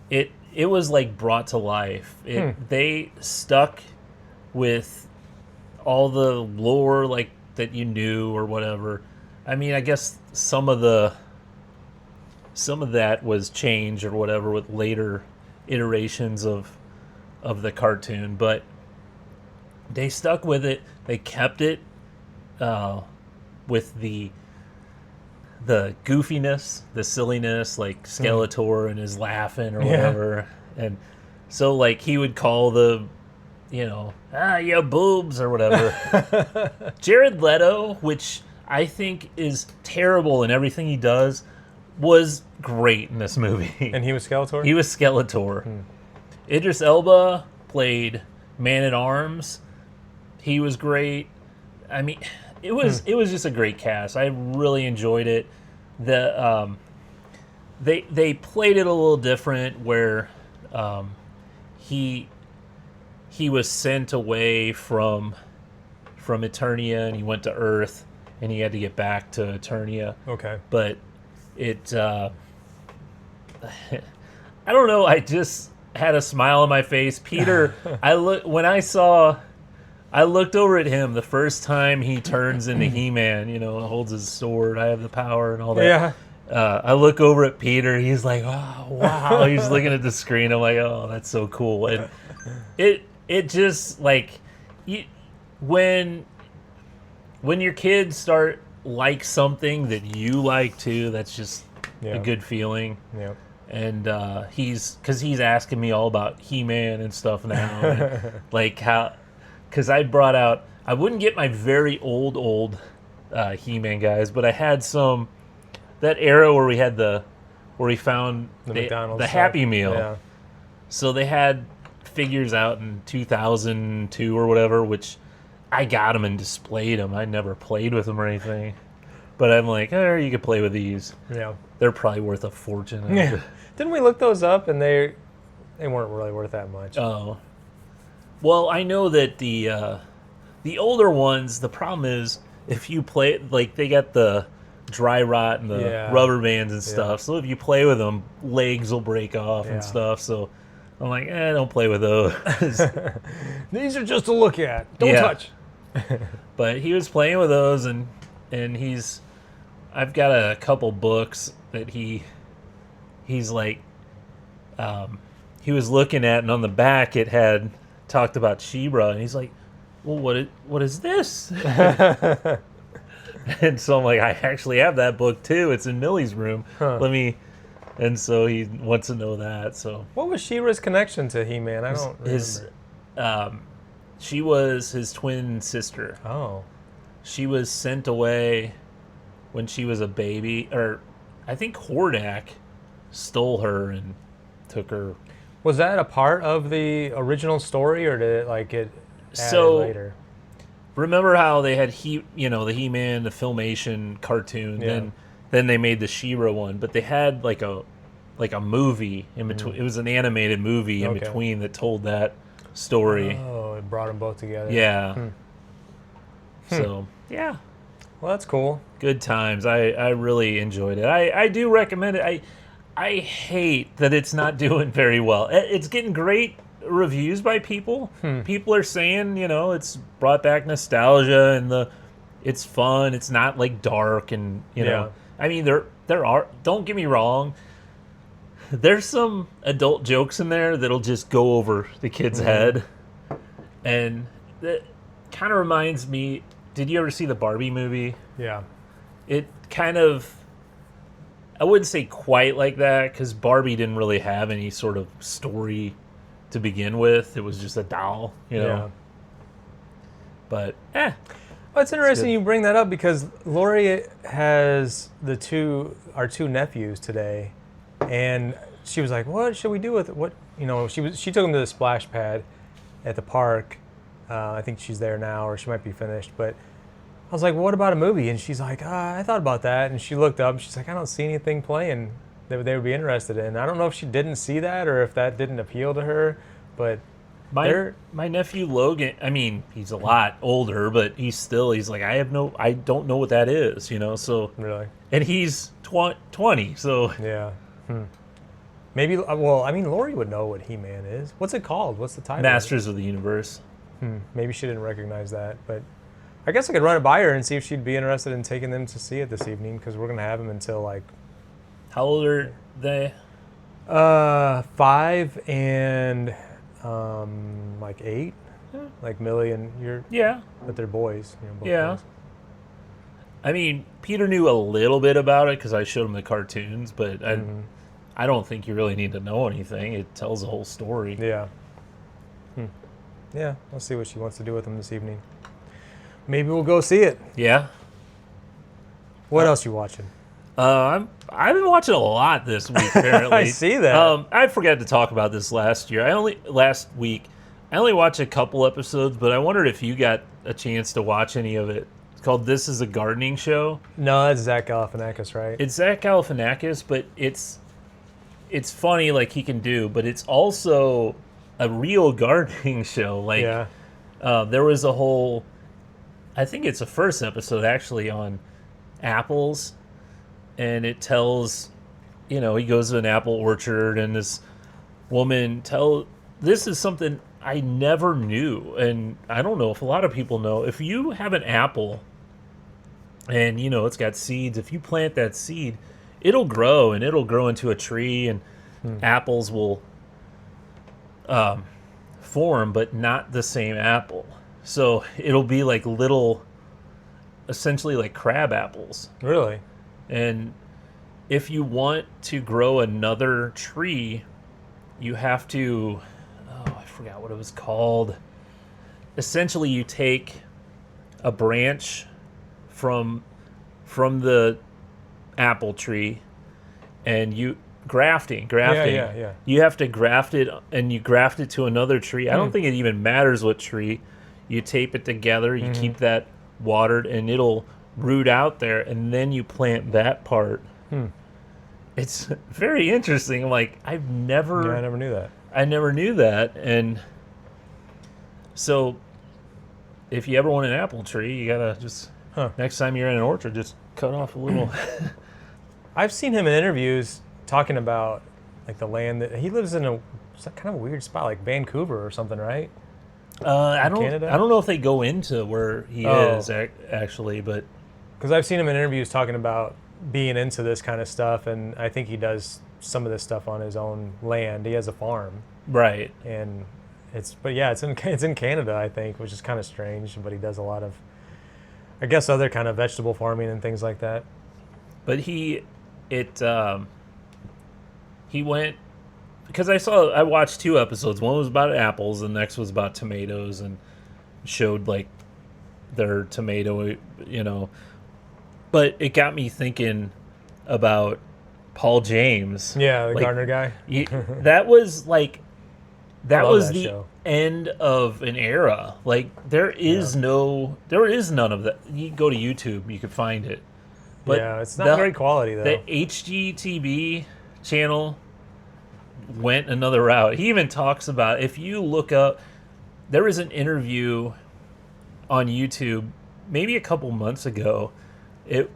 it was like brought to life. They stuck with all the lore like that you knew or whatever. I mean, I guess some of that was changed or whatever with later iterations of the cartoon, but they stuck with it. They kept it with the goofiness, the silliness, like Skeletor and his laughing or whatever. And so like he would call your boobs or whatever. Jared Leto, which I think is terrible in everything he does, was great in this movie. And he was Skeletor? He was Skeletor. Idris Elba played Man-at-Arms. He was great. I mean, it was just a great cast. I really enjoyed it. They played it a little different where he was sent away from Eternia and he went to Earth and he had to get back to Eternia. Okay. But it I don't know, I just had a smile on my face. Peter, I looked over at him the first time he turns into He-Man, holds his sword, I have the power and all that. Yeah. I look over at Peter, he's like, oh, wow. He's looking at the screen. I'm like, oh, that's so cool. And it just like when your kids start like something that you like too, that's just a good feeling. Yeah. And he's asking me all about He-Man and stuff now, and like how, because I brought out, I wouldn't get my very old He-Man guys, but I had some that era where we found The McDonald's stuff. Happy Meal. Yeah. So they had figures out in 2002 or whatever, which I got them and displayed them. I never played with them or anything, but I'm like, you could play with these. Yeah. They're probably worth a fortune. Yeah. Didn't we look those up and they weren't really worth that much? Oh. Well, I know that the older ones, the problem is if you play, like they got the dry rot and the rubber bands and stuff. So if you play with them, legs will break off and stuff. So I'm like, don't play with those. These are just to look at. Don't touch. But he was playing with those and I've got a couple books that he's like, he was looking at, and on the back it had talked about She-Ra, and he's like, well, what is this? And so I'm like, I actually have that book too. It's in Millie's room. Huh. And so he wants to know that. So What was She-Ra's connection to He-Man? I don't remember. his, she was his twin sister. Oh. She was sent away when she was a baby, or I think Hordak stole her and took her. Was that a part of the original story, or did it like get added So- later? Remember how they had the He-Man, the Filmation cartoon, Yeah. then they made the She-Ra one, but they had like a movie in between. It was an animated movie in Okay. between that told that story. Oh, it brought them both together. Yeah. So yeah, Well, that's cool. good times. I really enjoyed it. I do recommend it. I hate that it's not doing very well. It's getting great reviews by people. People are saying, it's brought back nostalgia and it's fun. It's not like dark and Yeah. I mean there are, don't get me wrong, there's some adult jokes in there that'll just go over the kid's head. And that kind of reminds me, did you ever see the Barbie movie? Yeah. It kind of, I wouldn't say quite like that, because Barbie didn't really have any sort of story to begin with. It was just a doll, Yeah. But, Well, it's interesting good. you bring that up because Lori has our two nephews today, and she was like, "What should we do with it? What She took them to the splash pad at the park. I think she's there now, or she might be finished. But I was like, "What about a movie?" And she's like, "I thought about that." And she looked up, and she's like, "I don't see anything playing that they would be interested in." I don't know if she didn't see that or if that didn't appeal to her, but my nephew Logan, I mean, he's a lot older, but he's like, I don't know what that is, so, really. and he's 20, so. Yeah. Maybe, well, I mean, Lori would know what He-Man is. What's it called? What's the title? Masters of the Universe. Maybe she didn't recognize that, but I guess I could run it by her and see if she'd be interested in taking them to see it this evening, because we're going to have them until like How old are they? 5 and like 8. Like Millie and Yeah. but they're boys. Both Yeah. boys. I mean, Peter knew a little bit about it because I showed him the cartoons, but I don't think you really need to know anything. It tells the whole story. Yeah. Yeah, I'll see what she wants to do with them this evening. Maybe we'll go see it. Yeah. What else you watching? I've been watching a lot this week. Apparently, I see that. I forgot to talk about this last week. I only watched a couple episodes, but I wondered if you got a chance to watch any of it. It's called "This Is a Gardening Show." No, that's Zach Galifianakis, right? It's Zach Galifianakis, but it's funny like he can do, but it's also a real gardening show. Like, Yeah. there was a whole, I think it's the first episode actually on apples, and it tells, he goes to an apple orchard, and this woman this is something I never knew, and I don't know if a lot of people know. If you have an apple and it's got seeds, if you plant that seed, it'll grow, and it'll grow into a tree, and apples will form, but not the same apple. So it'll be like little, essentially like crab apples. Really? And if you want to grow another tree, you have to, I forgot what it was called. Essentially, you take a branch from the apple tree, and you grafting. Yeah. You have to graft it, and you graft it to another tree. I don't think it even matters what tree. You tape it together. You keep that watered, and it'll root out there, and then you plant that part. It's very interesting. I'm like, Yeah, I never knew that. I never knew that. And so if you ever want an apple tree, you gotta just next time you're in an orchard, just cut off a little. I've seen him in interviews talking about like the land that he lives in it's kind of a weird spot, like Vancouver or something, right? I Canada? don't know if they go into where he is actually, but Because I've seen him in interviews talking about being into this kind of stuff, and I think he does some of this stuff on his own land. He has a farm, right. and it's in Canada, I think, which is kind of strange. But he does a lot of I guess other kind of vegetable farming and things like that. But he went, because I watched 2 episodes. One was about apples, the next was about tomatoes, and showed like their tomato, But it got me thinking about Paul James. Yeah, the Like, gardener guy. That was like that love was that the show. end of an era. Like there is none of that. You go to YouTube, you could find it. But Yeah, it's not great quality though. The HGTV channel went another route. He even talks about, if you look up, there was an interview on YouTube maybe a couple months ago.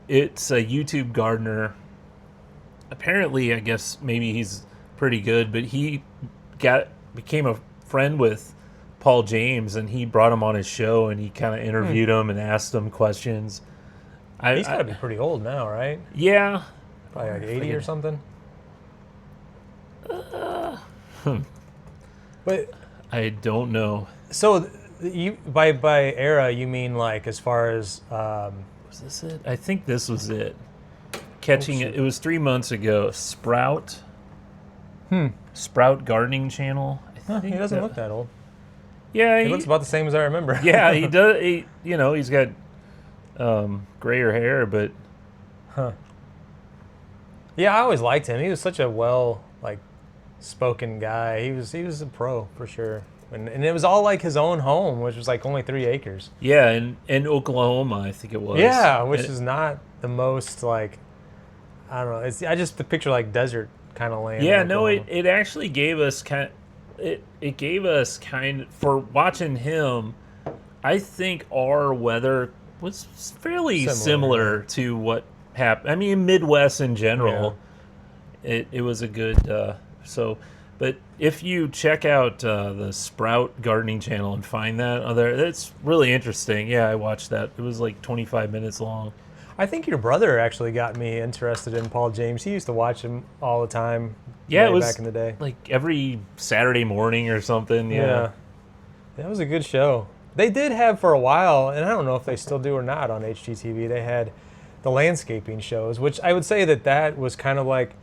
It's a YouTube gardener. Apparently, I guess maybe he's pretty good, but he became a friend with Paul James, and he brought him on his show, and he kind of interviewed him and asked him questions. He's got to be pretty old now, right? Yeah. Probably like 80 or something. But I don't know. so you by era you mean like as far as Was this it? I think this was it. Catching shoot. it. It was 3 months ago. Sprout Gardening Channel. I he think doesn't look that old. Yeah, He looks about the same as I remember. yeah, he does. He's got grayer hair, but Yeah, I always liked him. He was such a spoken guy. He was a pro for sure. And it was all like his own home, which was like only 3 acres. yeah, in Oklahoma, I think it was. Yeah, which And- is not the most like, I don't know. I just picture like desert kind of land. Yeah, in no, Oklahoma. it actually gave us it gave us for watching him. I think our weather was fairly similar to what happened. I mean, Midwest in general, it was a good. But if you check out the Sprout Gardening Channel and find that it's really interesting. Yeah, I watched that. It was like 25 minutes long. I think your brother actually got me interested in Paul James. He used to watch him all the time. Yeah, way it was back in the day. like every Saturday morning or something. Yeah, that was a good show. They did have for a while, and I don't know if they still do or not on HGTV. They had the landscaping shows, which I would say that was kind of like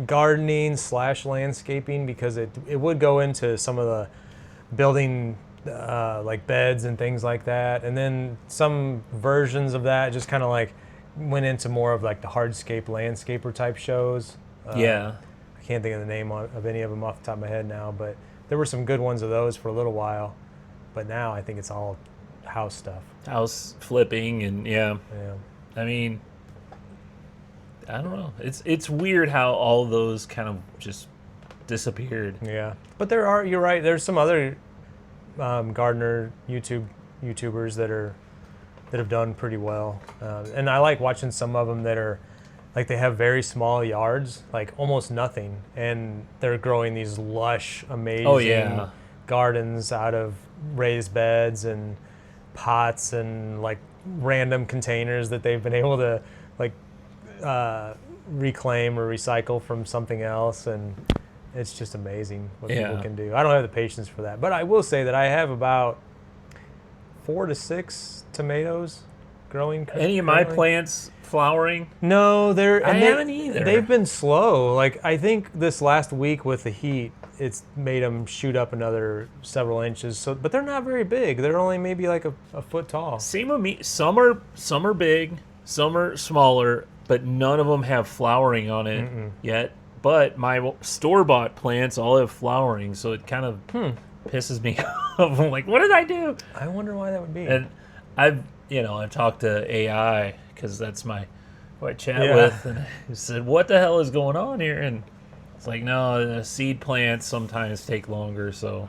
gardening / landscaping, because it would go into some of the building like beds and things like that, and then some versions of that just kind of like went into more of like the hardscape landscaper type shows. Yeah. I can't think of the name of any of them off the top of my head now, but there were some good ones of those for a little while. But now I think it's all house stuff. House flipping and Yeah. I mean, I don't know. It's weird how all those kind of just disappeared. Yeah. But you're right, there's some other gardener YouTubers that have done pretty well. And I like watching some of them that are like, they have very small yards, like almost nothing, and they're growing these lush, amazing gardens out of raised beds and pots and like random containers that they've been able to like reclaim or recycle from something else, and it's just amazing what people can do. I don't have the patience for that, but I will say that I have about 4 to 6 tomatoes growing. Any of my plants flowering? No, I haven't either. They've been slow. Like, I think this last week with the heat, it's made them shoot up another several inches. So, but they're not very big. They're only maybe like a foot tall. Same with me. Some are big, some are smaller, but none of them have flowering on it yet. But my store-bought plants all have flowering, so it kind of pisses me off. I'm like, what did I do? I wonder why that would be. And I've talked to AI, because that's who I chat with, and he said, what the hell is going on here? And it's like, no, the seed plants sometimes take longer, so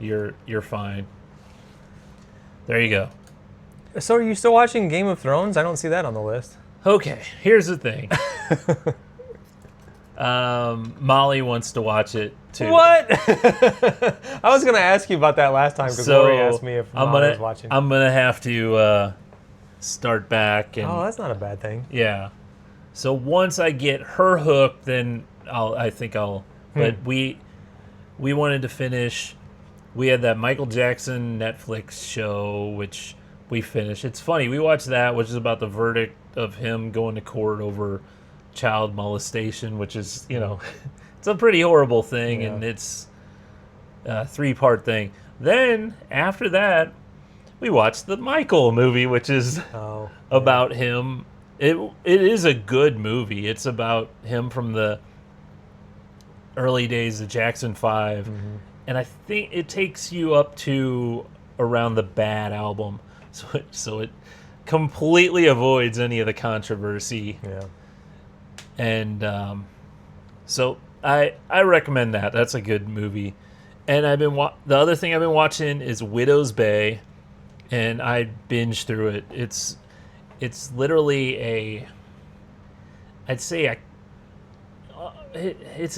you're fine. There you go. So are you still watching Game of Thrones? I don't see that on the list. Okay, here's the thing. Molly wants to watch it too. What? I was going to ask you about that last time, because Lori asked me if Molly was watching. I'm gonna have to start back. And, Oh, that's not a bad thing. yeah. So once I get her hooked, then I think I'll. But we wanted to finish. We had that Michael Jackson Netflix show, which we finished. It's funny. We watched that, which is about the verdict of him going to court over child molestation, which is, it's a pretty horrible thing, and it's a 3-part thing. Then after that, we watched the Michael movie, which is about him. It is a good movie. It's about him from the early days of Jackson 5, and I think it takes you up to around the Bad album, so it completely avoids any of the controversy. Yeah. And so I recommend that. That's a good movie. And the other thing I've been watching is Widow's Bay, and I binged through it. It's literally it's an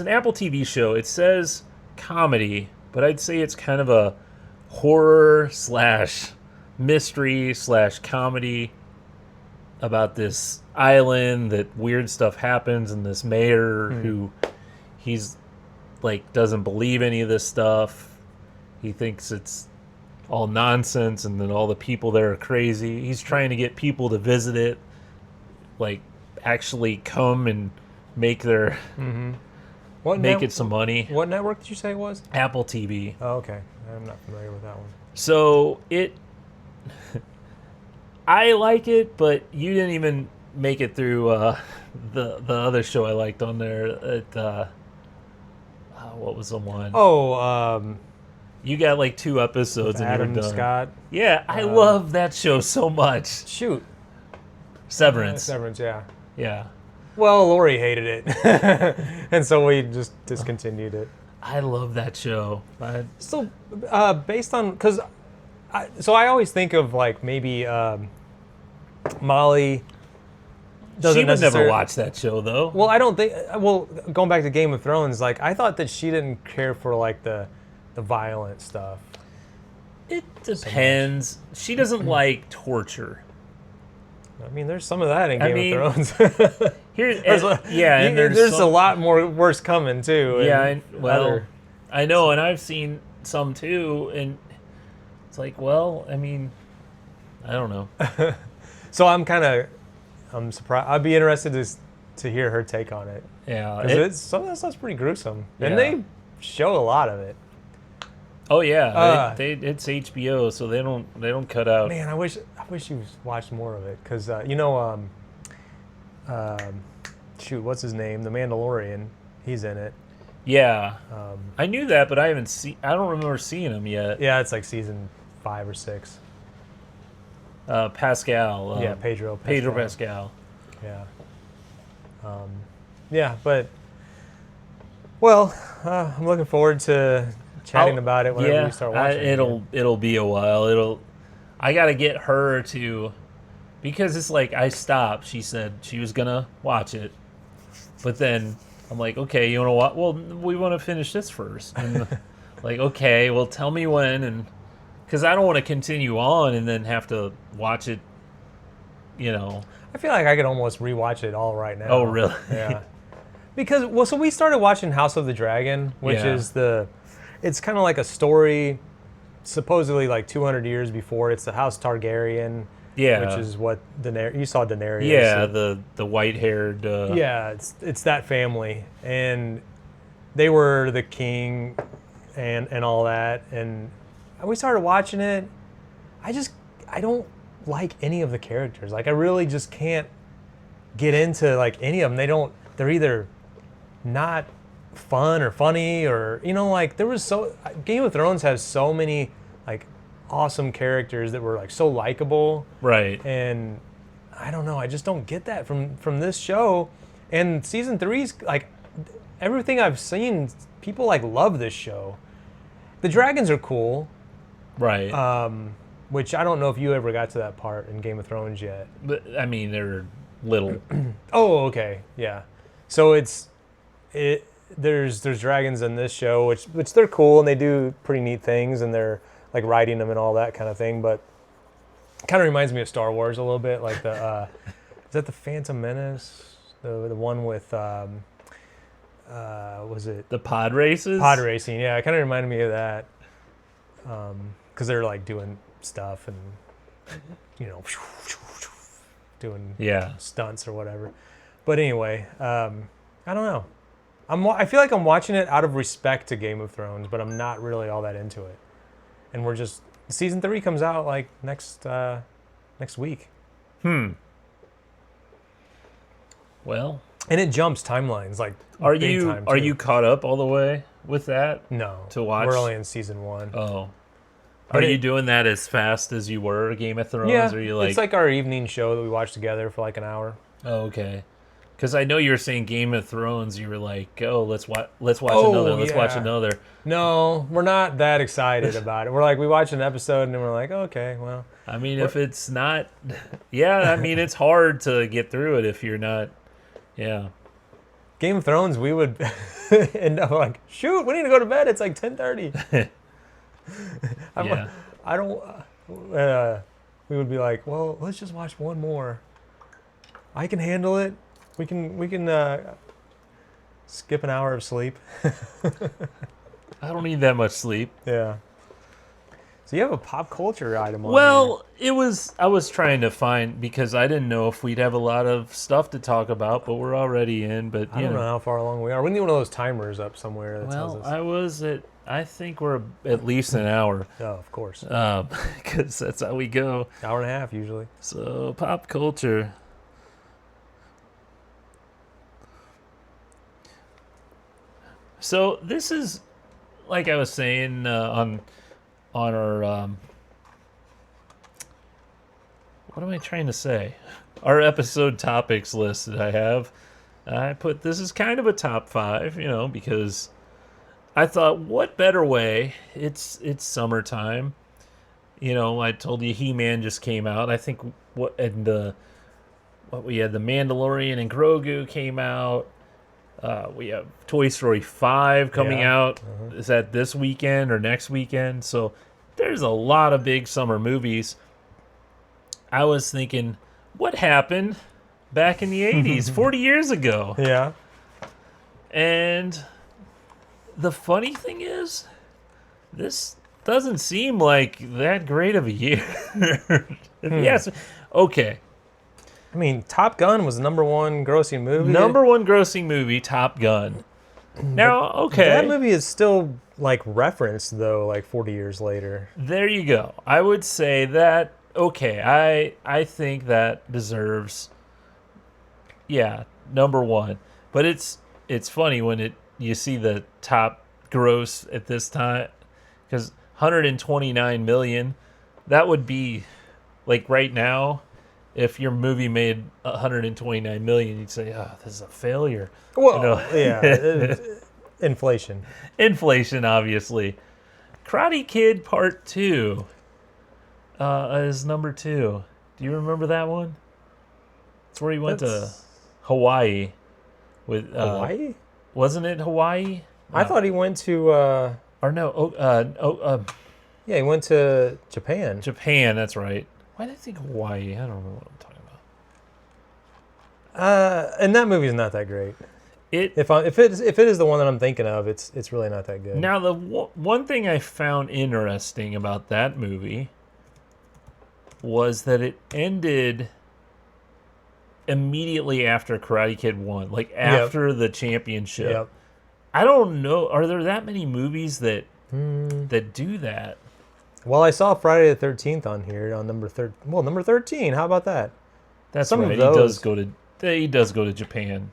Apple TV show. It says comedy, but I'd say it's kind of a horror / mystery / comedy about this island that weird stuff happens, and this mayor who he's like doesn't believe any of this stuff. He thinks it's all nonsense, and then all the people there are crazy. He's trying to get people to visit it, like actually come and make their make it some money. What network did you say it was? Apple TV. Oh, okay. I'm not familiar with that one. So I like it, but you didn't even make it through the other show I liked on there. What was the one? Oh, you got like 2 episodes and Adam you were done. Scott. Yeah, I love that show so much. Shoot. Severance. Severance, yeah. Yeah. Well, Lori hated it, and so we just discontinued it. I love that show. So, based on, I always think of like maybe Molly doesn't She would never necessarily watch that show though. Well, I don't think. Well, going back to Game of Thrones, like I thought that she didn't care for like the violent stuff. It depends. She doesn't like torture. I mean, there's some of that in Game of Thrones. There's a lot more worse coming too. Yeah, I know, and I've seen some too, and it's like, well, I mean, I don't know. So I'm surprised. I'd be interested to hear her take on it. Yeah, because some of that stuff's pretty gruesome, and they show a lot of it. Oh yeah, it's HBO, so they don't cut out. Man, I wish you watched more of it, because shoot, what's his name? The Mandalorian, he's in it. Yeah, I knew that, but I don't remember seeing him yet. Yeah, it's like season 5 or 6. Pascal. Yeah, Pedro Pascal. Yeah. Yeah, but well, I'm looking forward to chatting about it whenever we start watching. It'll be a while. I got to get her to, because it's like I stopped. She said she was gonna watch it, but then I'm like, okay, you want to watch? Well, we want to finish this first. And like, okay, well, tell me when, and because I don't want to continue on and then have to watch it. I feel like I could almost rewatch it all right now. Oh, really? Yeah. Because so we started watching House of the Dragon, which is it's kind of like a story, supposedly like 200 years before. It's the House Targaryen. Yeah. Which is what you saw Daenerys. Yeah, the white-haired. Yeah, it's that family, and they were the king, and all that, and we started watching it. I don't like any of the characters. Like I really just can't get into like any of them. They're either not fun or funny, or like Game of Thrones has so many like awesome characters that were like so likable, right? And I don't know, I just don't get that from this show. And season 3's like, everything I've seen, people like love this show. The dragons are cool, right? Which I don't know if you ever got to that part in Game of Thrones yet. But I mean, they're little. Oh, okay, yeah. So there's dragons in this show, which they're cool, and they do pretty neat things, and they're like riding them and all that kind of thing. But it kind of reminds me of Star Wars a little bit, like the is that the Phantom Menace, the one with was it the pod races? Pod racing, yeah. It kind of reminded me of that, because they're like doing stuff, and doing Yeah. stunts or whatever. But anyway, I don't know. I feel like I'm watching it out of respect to Game of Thrones, but I'm not really all that into it. And we're just season 3 comes out like next week, Well, and it jumps timelines like are big you time, are too. you caught up all the way with that? No, to watch? We're only in season 1. Oh. But Are you doing that as fast as you were Game of Thrones? Yeah, Or are you like, it's like our evening show that we watch together for like an hour. oh, okay. Because I know you were saying Game of Thrones. You were like, oh, let's watch Oh, another. Let's watch yeah. another. No, we're not that excited about it. We're like, we watch an episode and then we're like, okay, well. I mean, if it's not, yeah, I mean, it's hard to get through it if you're not, yeah. Game of Thrones, we would end up like, shoot, we need to go to bed. It's like 10:30. Yeah. I don't. We would be like, well, let's just watch one more. I can handle it. We can skip an hour of sleep. I don't need that much sleep. Yeah. So you have a pop culture item on Well, I was trying to find, because I didn't know if we'd have a lot of stuff to talk about, but we're already in. But here. I don't know how far along we are. We need one of those timers up somewhere that tells well, us. I think we're at least an hour. Oh, of course. Because that's how we go. Hour and a half usually. So, pop culture. So, this is, like I was saying on our, what am I trying to say? Our episode topics list that I have. I put, this is kind of a top 5, because I thought, what better way? It's summertime. I told you He-Man just came out. I think we had the Mandalorian and Grogu came out. We have Toy Story 5 coming out. Is that this weekend or next weekend? So there's a lot of big summer movies. I was thinking, what happened back in the 80s, 40 years ago? Yeah. And the funny thing is, this doesn't seem like that great of a year. Yes. Okay. I mean, Top Gun was the #1 grossing movie. #1 grossing movie, Top Gun. Now, okay. That movie is still like referenced though, like 40 years later. There you go. I would say that, okay, I think that deserves, yeah, #1. But it's funny when you see the top gross at this time, because 129 million, that would be, like right now, if your movie made 129 million, you'd say, oh, this is a failure. Well, yeah, inflation. Inflation, obviously. Karate Kid Part 2 is #2. Do you remember that one? It's where he went to Hawaii. With Hawaii? Wasn't it Hawaii? I thought he went to... Or no, yeah, he went to Japan. Japan, that's right. Why did I think Hawaii? I don't know what I'm talking about. And that movie is not that great. If it is the one that I'm thinking of, it's really not that good. Now, the one thing I found interesting about that movie was that it ended immediately after Karate Kid 1, like after the championship. Yep. I don't know. Are there that many movies that do that? Well, I saw Friday the 13th on here on number 13. Well, number 13. How about that? That's Some right. of those. He does go to Japan.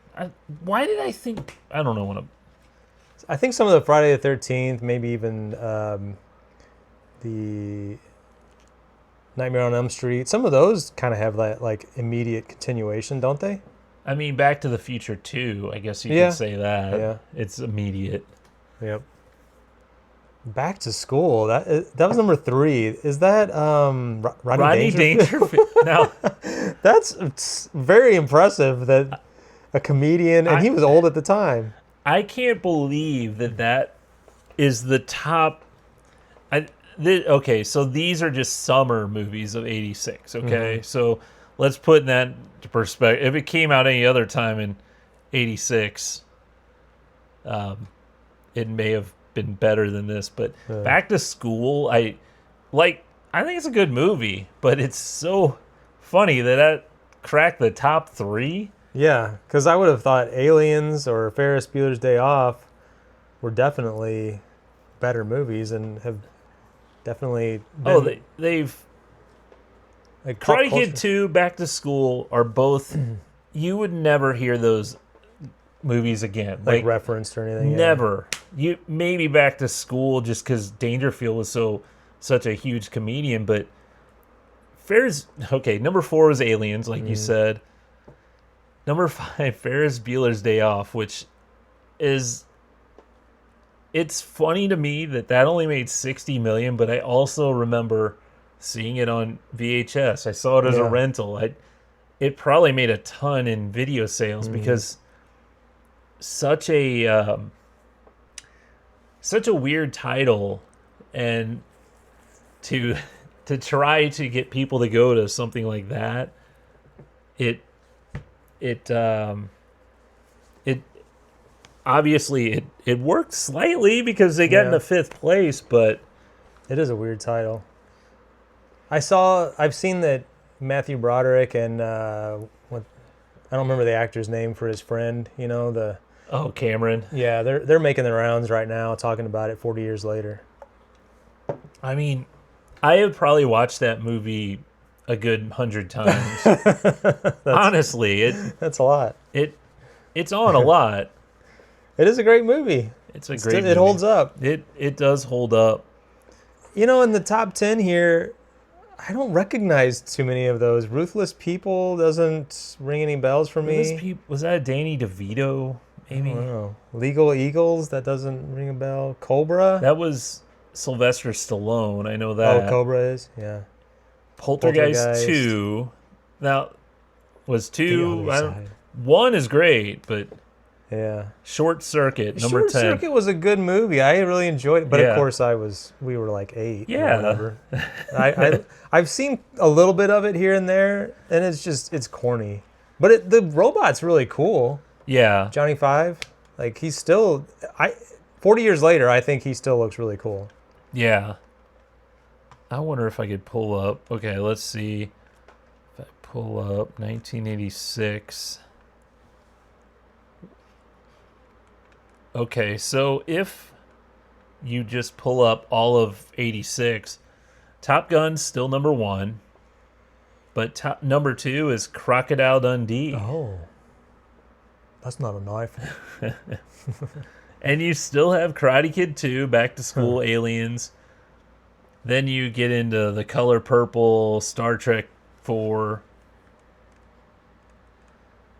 Why did I think? I don't know what. I think some of the Friday the 13th, maybe even the Nightmare on Elm Street. Some of those kind of have that like immediate continuation, don't they? I mean, Back to the Future 2. I guess you could say that. Yeah. It's immediate. Yep. Back to School. That was #3. Is that Rodney Dangerfield? Now, that's very impressive that a comedian, and he was old at the time. I can't believe that is the top. Okay, so these are just summer movies of '86. Okay, so let's put that to perspective. If it came out any other time in '86, it may have been better than this. But Back to School, I think it's a good movie, but it's so funny that cracked the top 3. Yeah, because I would have thought Aliens or Ferris Bueller's Day Off were definitely better movies and have definitely been, They've like pop Karate culture. Kid 2, Back to School are both. You would never hear those movies again. like referenced or anything. Yeah. Never. You maybe Back to School just because Dangerfield was such a huge comedian, but number 4 was Aliens, like you said. Number 5, Ferris Bueller's Day Off, which is, it's funny to me that only made 60 million, but I also remember seeing it on VHS. I saw it as a rental. It probably made a ton in video sales because such a weird title, and to try to get people to go to something like that, it obviously it worked slightly because they got into 5th place, but It is a weird title. I've seen that Matthew Broderick and I don't remember the actor's name for his friend. You know Cameron. Yeah, they're making the rounds right now, talking about it 40 years later. I mean, I have probably watched that movie a good 100 times. Honestly, That's a lot. it's on a lot. It is a great movie. It's a great movie. It holds up. It does hold up. You know, in the top 10 here, I don't recognize too many of those. Ruthless People doesn't ring any bells for me. Was that Danny DeVito? Maybe I don't know. Legal Eagles, that doesn't ring a bell. Cobra? that was Sylvester Stallone. I know that. Oh, Cobra is? Yeah. Poltergeist 2. Now, was 2. The Other Side. 1 is great, but Yeah. Short Circuit, number Short 10. Circuit was a good movie. I really enjoyed it, but Yeah. of course we were like 8. or Yeah. whatever. I've seen a little bit of it here and there, and it's corny. But the robot's really cool. Yeah. Johnny Five, like he's still 40 years later, I think he still looks really cool. Yeah. I wonder if I could pull up. Okay, let's see. If I pull up 1986. Okay, so if you just pull up all of 86, Top Gun's still number 1, but number 2 is Crocodile Dundee. Oh. That's not a knife. And you still have Karate Kid 2, Back to School, Aliens. Then you get into The Color Purple, Star Trek 4.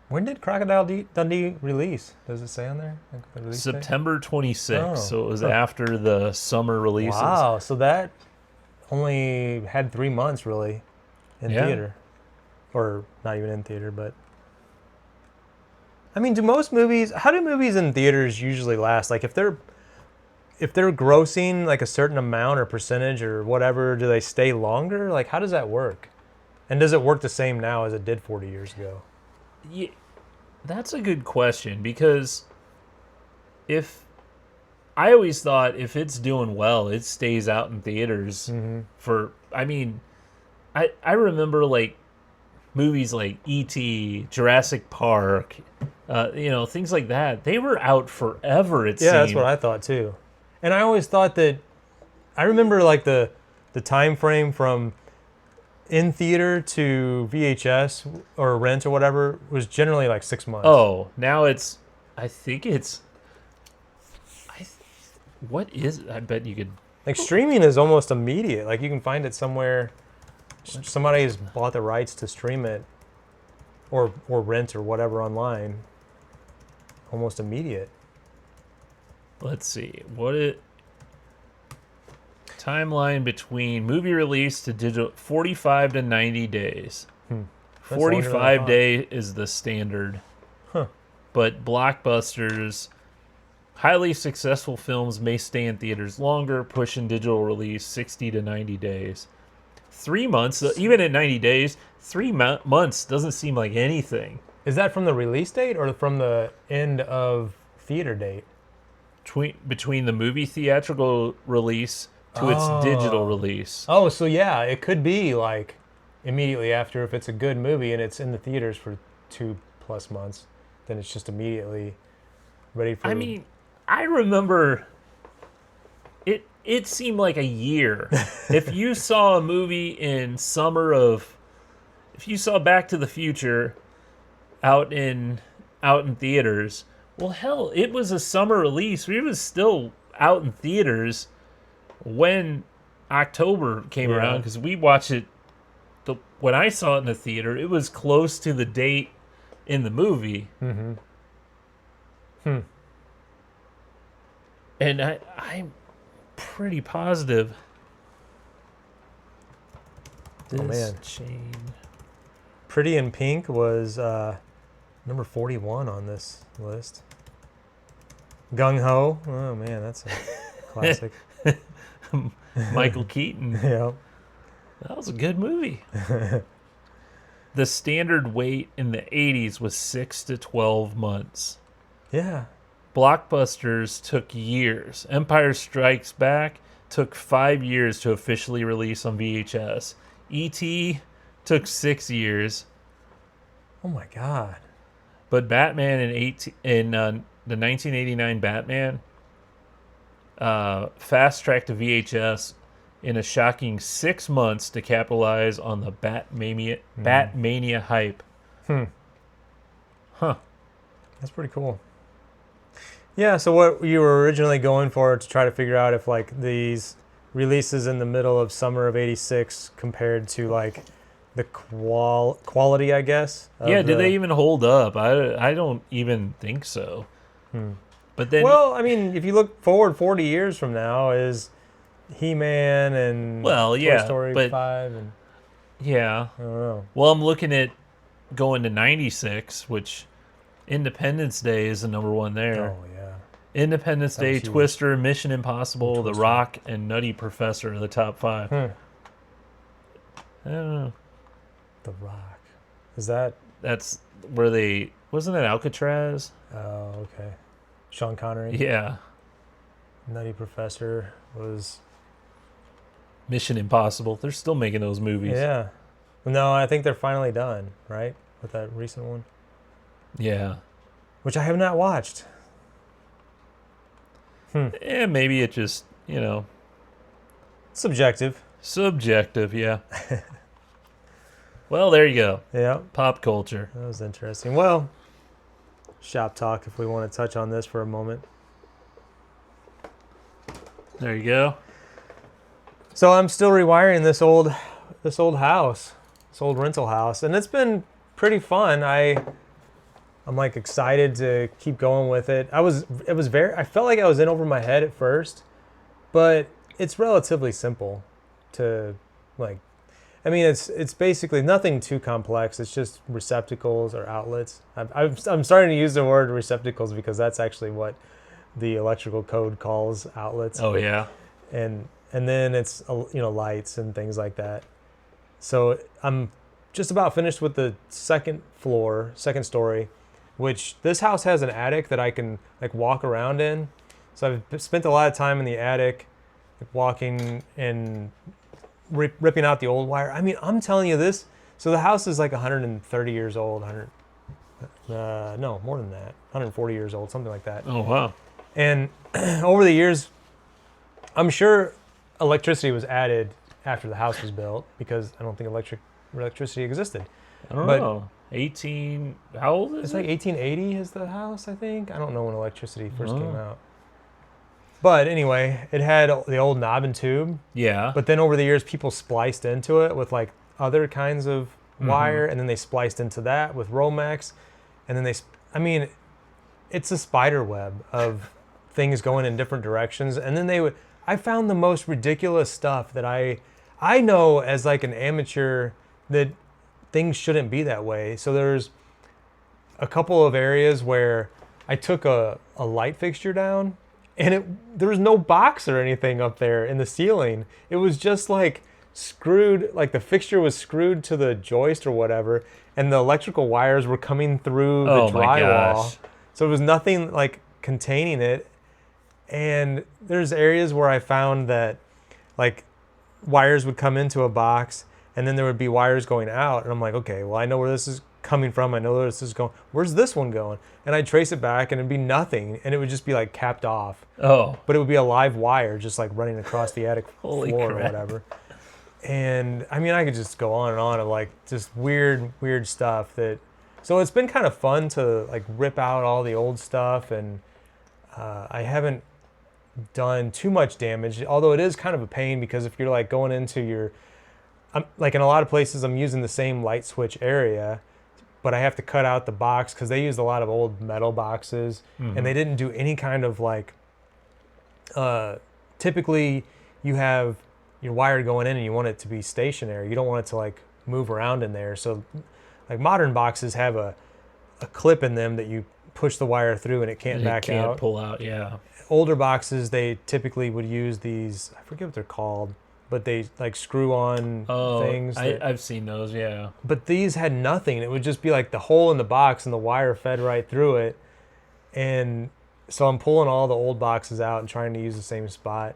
When did Crocodile Dundee release? Does it say on there? Like the release date? September 26th, Oh. so it was after the summer releases. Wow, so that only had 3 months really in Yeah. theater. Or not even in theater, but I mean, how do movies in theaters usually last? Like if they're grossing like a certain amount or percentage or whatever, do they stay longer? Like how does that work? And does it work the same now as it did 40 years ago? Yeah, that's a good question, because I always thought if it's doing well, it stays out in theaters for, I mean, I remember like movies like E.T., Jurassic Park, things like that. They were out forever, it seemed. Yeah, that's what I thought too. And I always thought that, I remember like the time frame from in theater to VHS or rent or whatever was generally like 6 months. Oh, now what is it? I bet you could. Like streaming is almost immediate. Like you can find it somewhere. Somebody has bought the rights to stream it or rent or whatever online. Almost immediate. Let's see. Timeline between movie release to digital, 45 to 90 days. That's longer than I 45 thought. day is the standard. Huh. But blockbusters, highly successful films may stay in theaters longer, pushing digital release 60 to 90 days. 3 months, even at 90 days, 3 months doesn't seem like anything. Is that from the release date or from the end of theater date? Between the movie theatrical release to its digital release. Oh, so yeah, it could be like immediately after if it's a good movie and it's in the theaters for 2+ months, then it's just immediately ready for. I mean, I remember it seemed like a year. If you saw a movie in if you saw Back to the Future out in theaters, well, hell, it was a summer release. It was still out in theaters when October came around, because we watched it. When I saw it in the theater, it was close to the date in the movie. Mm-hmm. And I'm pretty positive. Man. Chain. Pretty in Pink was number 41 on this list. Gung Ho. Oh man, that's a classic. Michael Keaton. Yeah. That was a good movie. The standard wait in the 80s was 6 to 12 months. Yeah. Blockbusters took years. Empire Strikes Back took 5 years to officially release on VHS. E.T. took 6 years. Oh my God. But Batman in the 1989 Batman fast-tracked to VHS in a shocking 6 months to capitalize on the Batmania hype. Huh. That's pretty cool. Yeah, so what you were originally going for to try to figure out if like these releases in the middle of summer of 86 compared to like the quality, I guess. Yeah, do they even hold up? I don't even think so. But then, well, I mean, if you look forward 40 years from now, is He-Man and Toy Story 5 and yeah. I don't know. Well, I'm looking at going to 96, which Independence Day is the number one there. Oh yeah. Independence Day, huge. Twister, Mission Impossible, The Twister. Rock, and Nutty Professor are the top 5. I don't know. The Rock. Is that? That's where wasn't it Alcatraz? Oh, okay. Sean Connery. Yeah. Nutty Professor was. Mission Impossible. They're still making those movies. Yeah. No, I think they're finally done, right? With that recent one. Yeah. Which I have not watched. Yeah, maybe it just, Subjective. subjective, yeah. Well, there you go. Yeah. Pop culture. That was interesting. Well, shop talk if we want to touch on this for a moment. There you go. So I'm still rewiring this old house, this old rental house, and it's been pretty fun. I'm like excited to keep going with it. I felt like I was in over my head at first, but it's relatively simple to like. I mean, it's basically nothing too complex. It's just receptacles or outlets. I'm starting to use the word receptacles because that's actually what the electrical code calls outlets. Oh, yeah. And then it's lights and things like that. So I'm just about finished with the second story, which this house has an attic that I can like walk around in. So I've spent a lot of time in the attic, like, walking and ripping out the old wire. I mean, I'm telling you this. So the house is like 130 years old. No, more than that. 140 years old, something like that. Oh, wow. And over the years, I'm sure electricity was added after the house was built because I don't think electricity existed. I don't But- know. 18, how old is It's it? like 1880 is the house, I think. I don't know when electricity first came Oh. out. But anyway, it had the old knob and tube. Yeah. But then over the years, people spliced into it with like other kinds of wire, and then they spliced into that with Romex, and then it's a spider web of things going in different directions. And then I found the most ridiculous stuff that I know as like an amateur that things shouldn't be that way. So there's a couple of areas where I took a light fixture down, and there was no box or anything up there in the ceiling. It was just like screwed, like the fixture was screwed to the joist or whatever, and the electrical wires were coming through the Oh my drywall. gosh. So it was nothing like containing it. And there's areas where I found that like wires would come into a box, and then there would be wires going out, and I'm like, okay, well, I know where this is coming from. I know where this is going. Where's this one going? And I'd trace it back, and it'd be nothing, and it would just be like capped off. Oh, But it would be a live wire just like running across the attic Holy floor or crap. whatever. And I mean, I could just go on and on of like just weird stuff that. So it's been kind of fun to like rip out all the old stuff, and I haven't done too much damage, although it is kind of a pain because if you're like going into your, like in a lot of places I'm using the same light switch area, but I have to cut out the box because they used a lot of old metal boxes, and they didn't do any kind of like, typically you have your wire going in and you want it to be stationary. You don't want it to like move around in there. So like modern boxes have a clip in them that you push the wire through and it can't and back it can't out. pull out. Yeah. Older boxes, they typically would use these, I forget what they're called, but they like screw on things. I've seen those. Yeah. But these had nothing. It would just be like the hole in the box and the wire fed right through it. And so I'm pulling all the old boxes out and trying to use the same spot.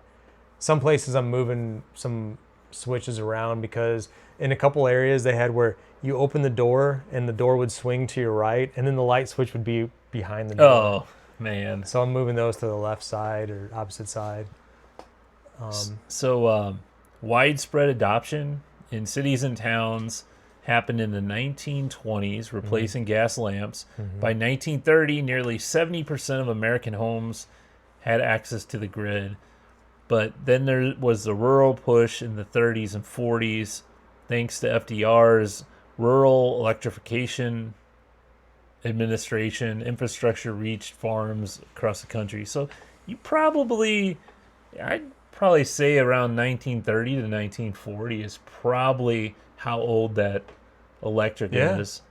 Some places I'm moving some switches around because in a couple areas they had where you open the door and the door would swing to your right and then the light switch would be behind the door. Oh man. So I'm moving those to the left side or opposite side. So widespread adoption in cities and towns happened in the 1920s, replacing gas lamps. By 1930, nearly 70% of American homes had access to the grid. But then there was the rural push in the 30s and 40s, thanks to FDR's Rural Electrification Administration. Infrastructure reached farms across the country. So I'd probably say around 1930 to 1940 is probably how old that electric is.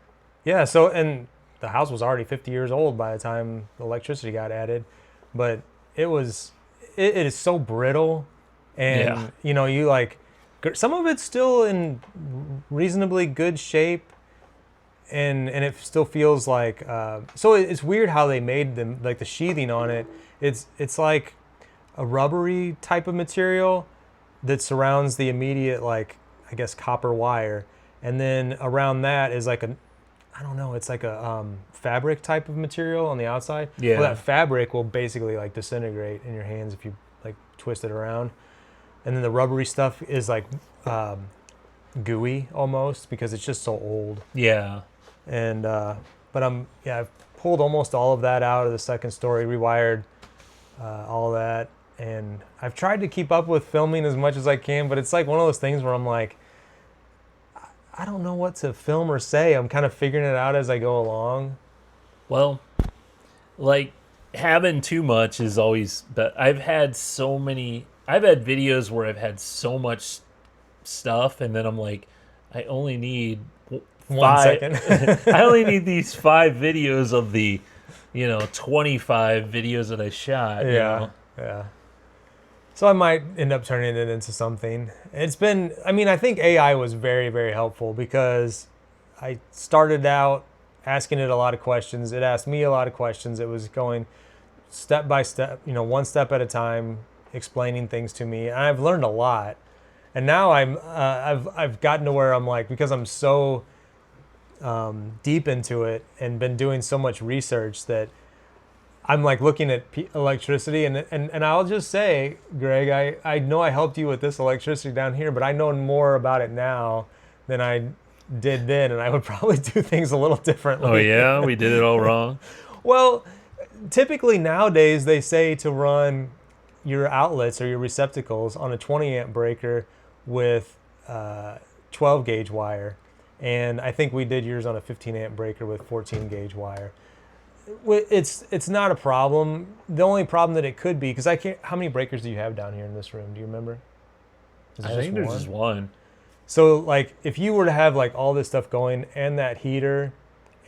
Yeah, so, and the house was already 50 years old by the time electricity got added, but it is so brittle, and you know, you like, some of it's still in reasonably good shape, and it still feels like, so it's weird how they made them, like the sheathing on it, it's like a rubbery type of material that surrounds the immediate, like, I guess, copper wire. And then around that is like it's like a fabric type of material on the outside. Yeah. Well, that fabric will basically like disintegrate in your hands if you like twist it around. And then the rubbery stuff is like gooey almost because it's just so old. Yeah. And, but I've pulled almost all of that out of the second story, rewired all of that. And I've tried to keep up with filming as much as I can, but it's like one of those things where I'm like, I don't know what to film or say. I'm kind of figuring it out as I go along. Well, like having too much is always, but I've had videos where I've had so much stuff and then I'm like, I only need 1 second. I only need these 5 videos of the, 25 videos that I shot. Yeah. So I might end up turning it into something. It's been, I think AI was very, very helpful because I started out asking it a lot of questions. It asked me a lot of questions. It was going step by step, one step at a time, explaining things to me. And I've learned a lot. And now I've gotten to where I'm like, because I'm so deep into it and been doing so much research that I'm like looking at electricity and I'll just say, Greg, I know I helped you with this electricity down here, but I know more about it now than I did then, and I would probably do things a little differently. Oh yeah, we did it all wrong. Well, typically nowadays they say to run your outlets or your receptacles on a 20 amp breaker with 12 gauge wire, and I think we did yours on a 15 amp breaker with 14 gauge wire. It's not a problem. The only problem that it could be, because I can't. How many breakers do you have down here in this room? Do you remember? I think there's just one. So like, if you were to have like all this stuff going and that heater,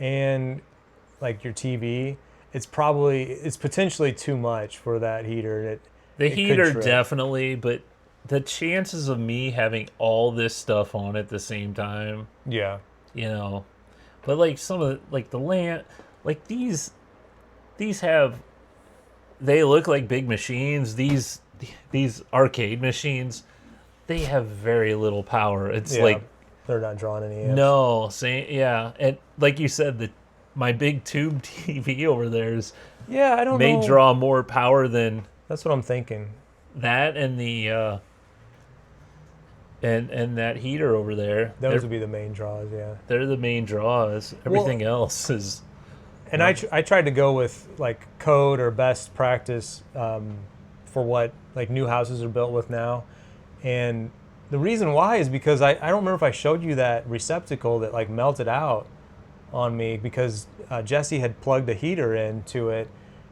and like your TV, it's potentially too much for that heater. The heater definitely, but the chances of me having all this stuff on at the same time. Yeah. But like some of the lamp. Like these they look like big machines. These arcade machines they have very little power. It's Yeah, like they're not drawing any amps. no, yeah, and like you said, my big tube TV over there Yeah, I don't may know. draw more power than That's what I'm thinking. that and the and that heater over there. Those would be the main draws, yeah. They're the main draws. Everything else is. And I tried to go with like code or best practice for what like new houses are built with now. And the reason why is because I don't remember if I showed you that receptacle that like melted out on me because Jesse had plugged a heater into it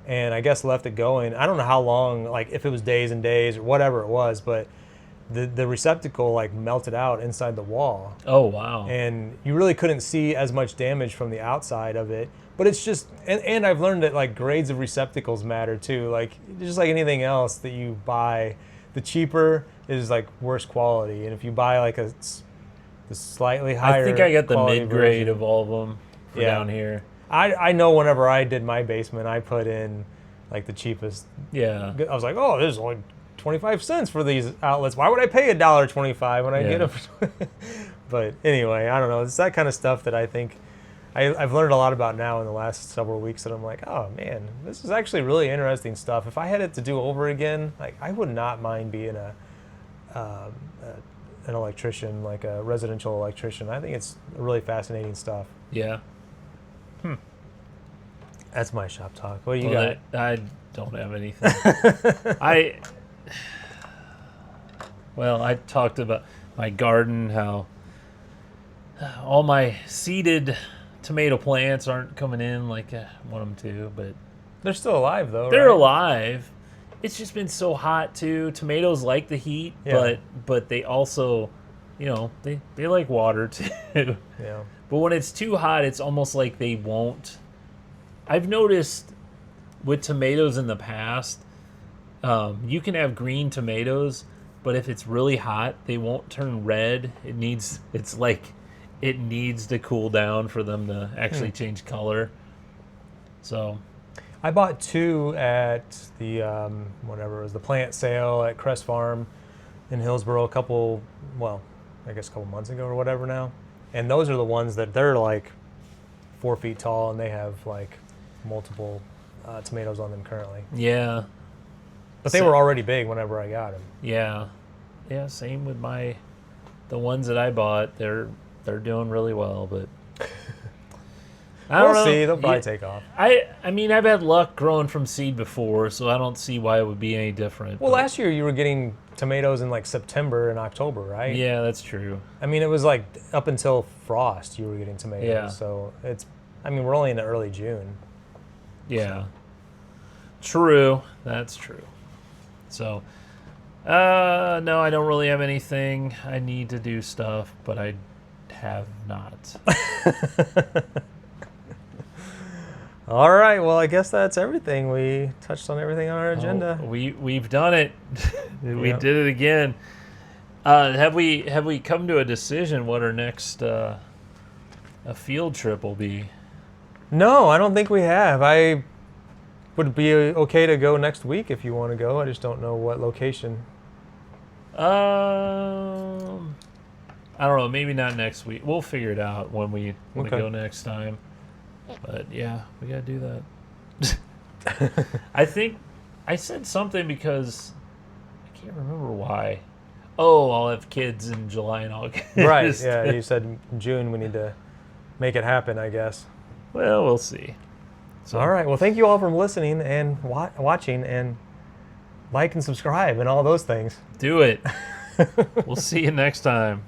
and I guess left it going. I don't know how long, like if it was days and days or whatever it was, but the receptacle like melted out inside the wall. Oh wow! And you really couldn't see as much damage from the outside of it. But it's just, and I've learned that like grades of receptacles matter too. Like just like anything else that you buy, the cheaper is like worse quality. And if you buy like the slightly higher, I think I got the quality mid-grade version- of all of them for Yeah. down here. I know whenever I did my basement, I put in like the cheapest. Yeah. I was like, oh, there's only 25 cents for these outlets. Why would I pay $1.25 when I Yeah. get them? But anyway, I don't know. It's that kind of stuff that I think I've learned a lot about now in the last several weeks that I'm like, oh man, this is actually really interesting stuff. If I had it to do over again, like I would not mind being an electrician, like a residential electrician. I think it's really fascinating stuff. Yeah. That's my shop talk. What do you Well, got? I don't have anything. I talked about my garden, how all my seeded tomato plants aren't coming in like I want them to, but They're still alive though, they're right? alive. It's just been so hot too. Tomatoes like the heat, Yeah. but they also, they like water too. Yeah. But when it's too hot, it's almost like they won't. I've noticed with tomatoes in the past, you can have green tomatoes, but if it's really hot, they won't turn red. It needs to cool down for them to actually change color. So, I bought 2 at the whatever it was, the plant sale at Crest Farm in Hillsboro a couple months ago or whatever now. And those are the ones that they're like 4 feet tall and they have like multiple tomatoes on them currently. yeah. But they were already big whenever I got them. Yeah. Yeah, same with the ones that I bought. They're doing really well, but I don't We'll know. see. They'll probably take off. I mean, I've had luck growing from seed before, so I don't see why it would be any different. Well, but- last year you were getting tomatoes in like September and October, right? Yeah, that's true. I mean, it was like up until frost you were getting tomatoes. Yeah. So we're only in the early June. Yeah. True. That's true. So, no, I don't really have anything. I need to do stuff, but I have not. All right. Well, I guess that's everything. We touched on everything on our agenda. Oh, we've done it. We Yep. did it again. Have we come to a decision what our next a field trip will be? No, I don't think we have. I would be okay to go next week if you want to go. I just don't know what location. I don't know. Maybe not next week. We'll figure it out when we Okay. go next time. But yeah, we gotta do that. I think I said something because I can't remember why. Oh, I'll have kids in July and August. Right. Yeah. You said in June we need to make it happen, I guess. Well, we'll see. So, All right. Well, thank you all for listening and watching and like and subscribe and all those things. do it. We'll see you next time.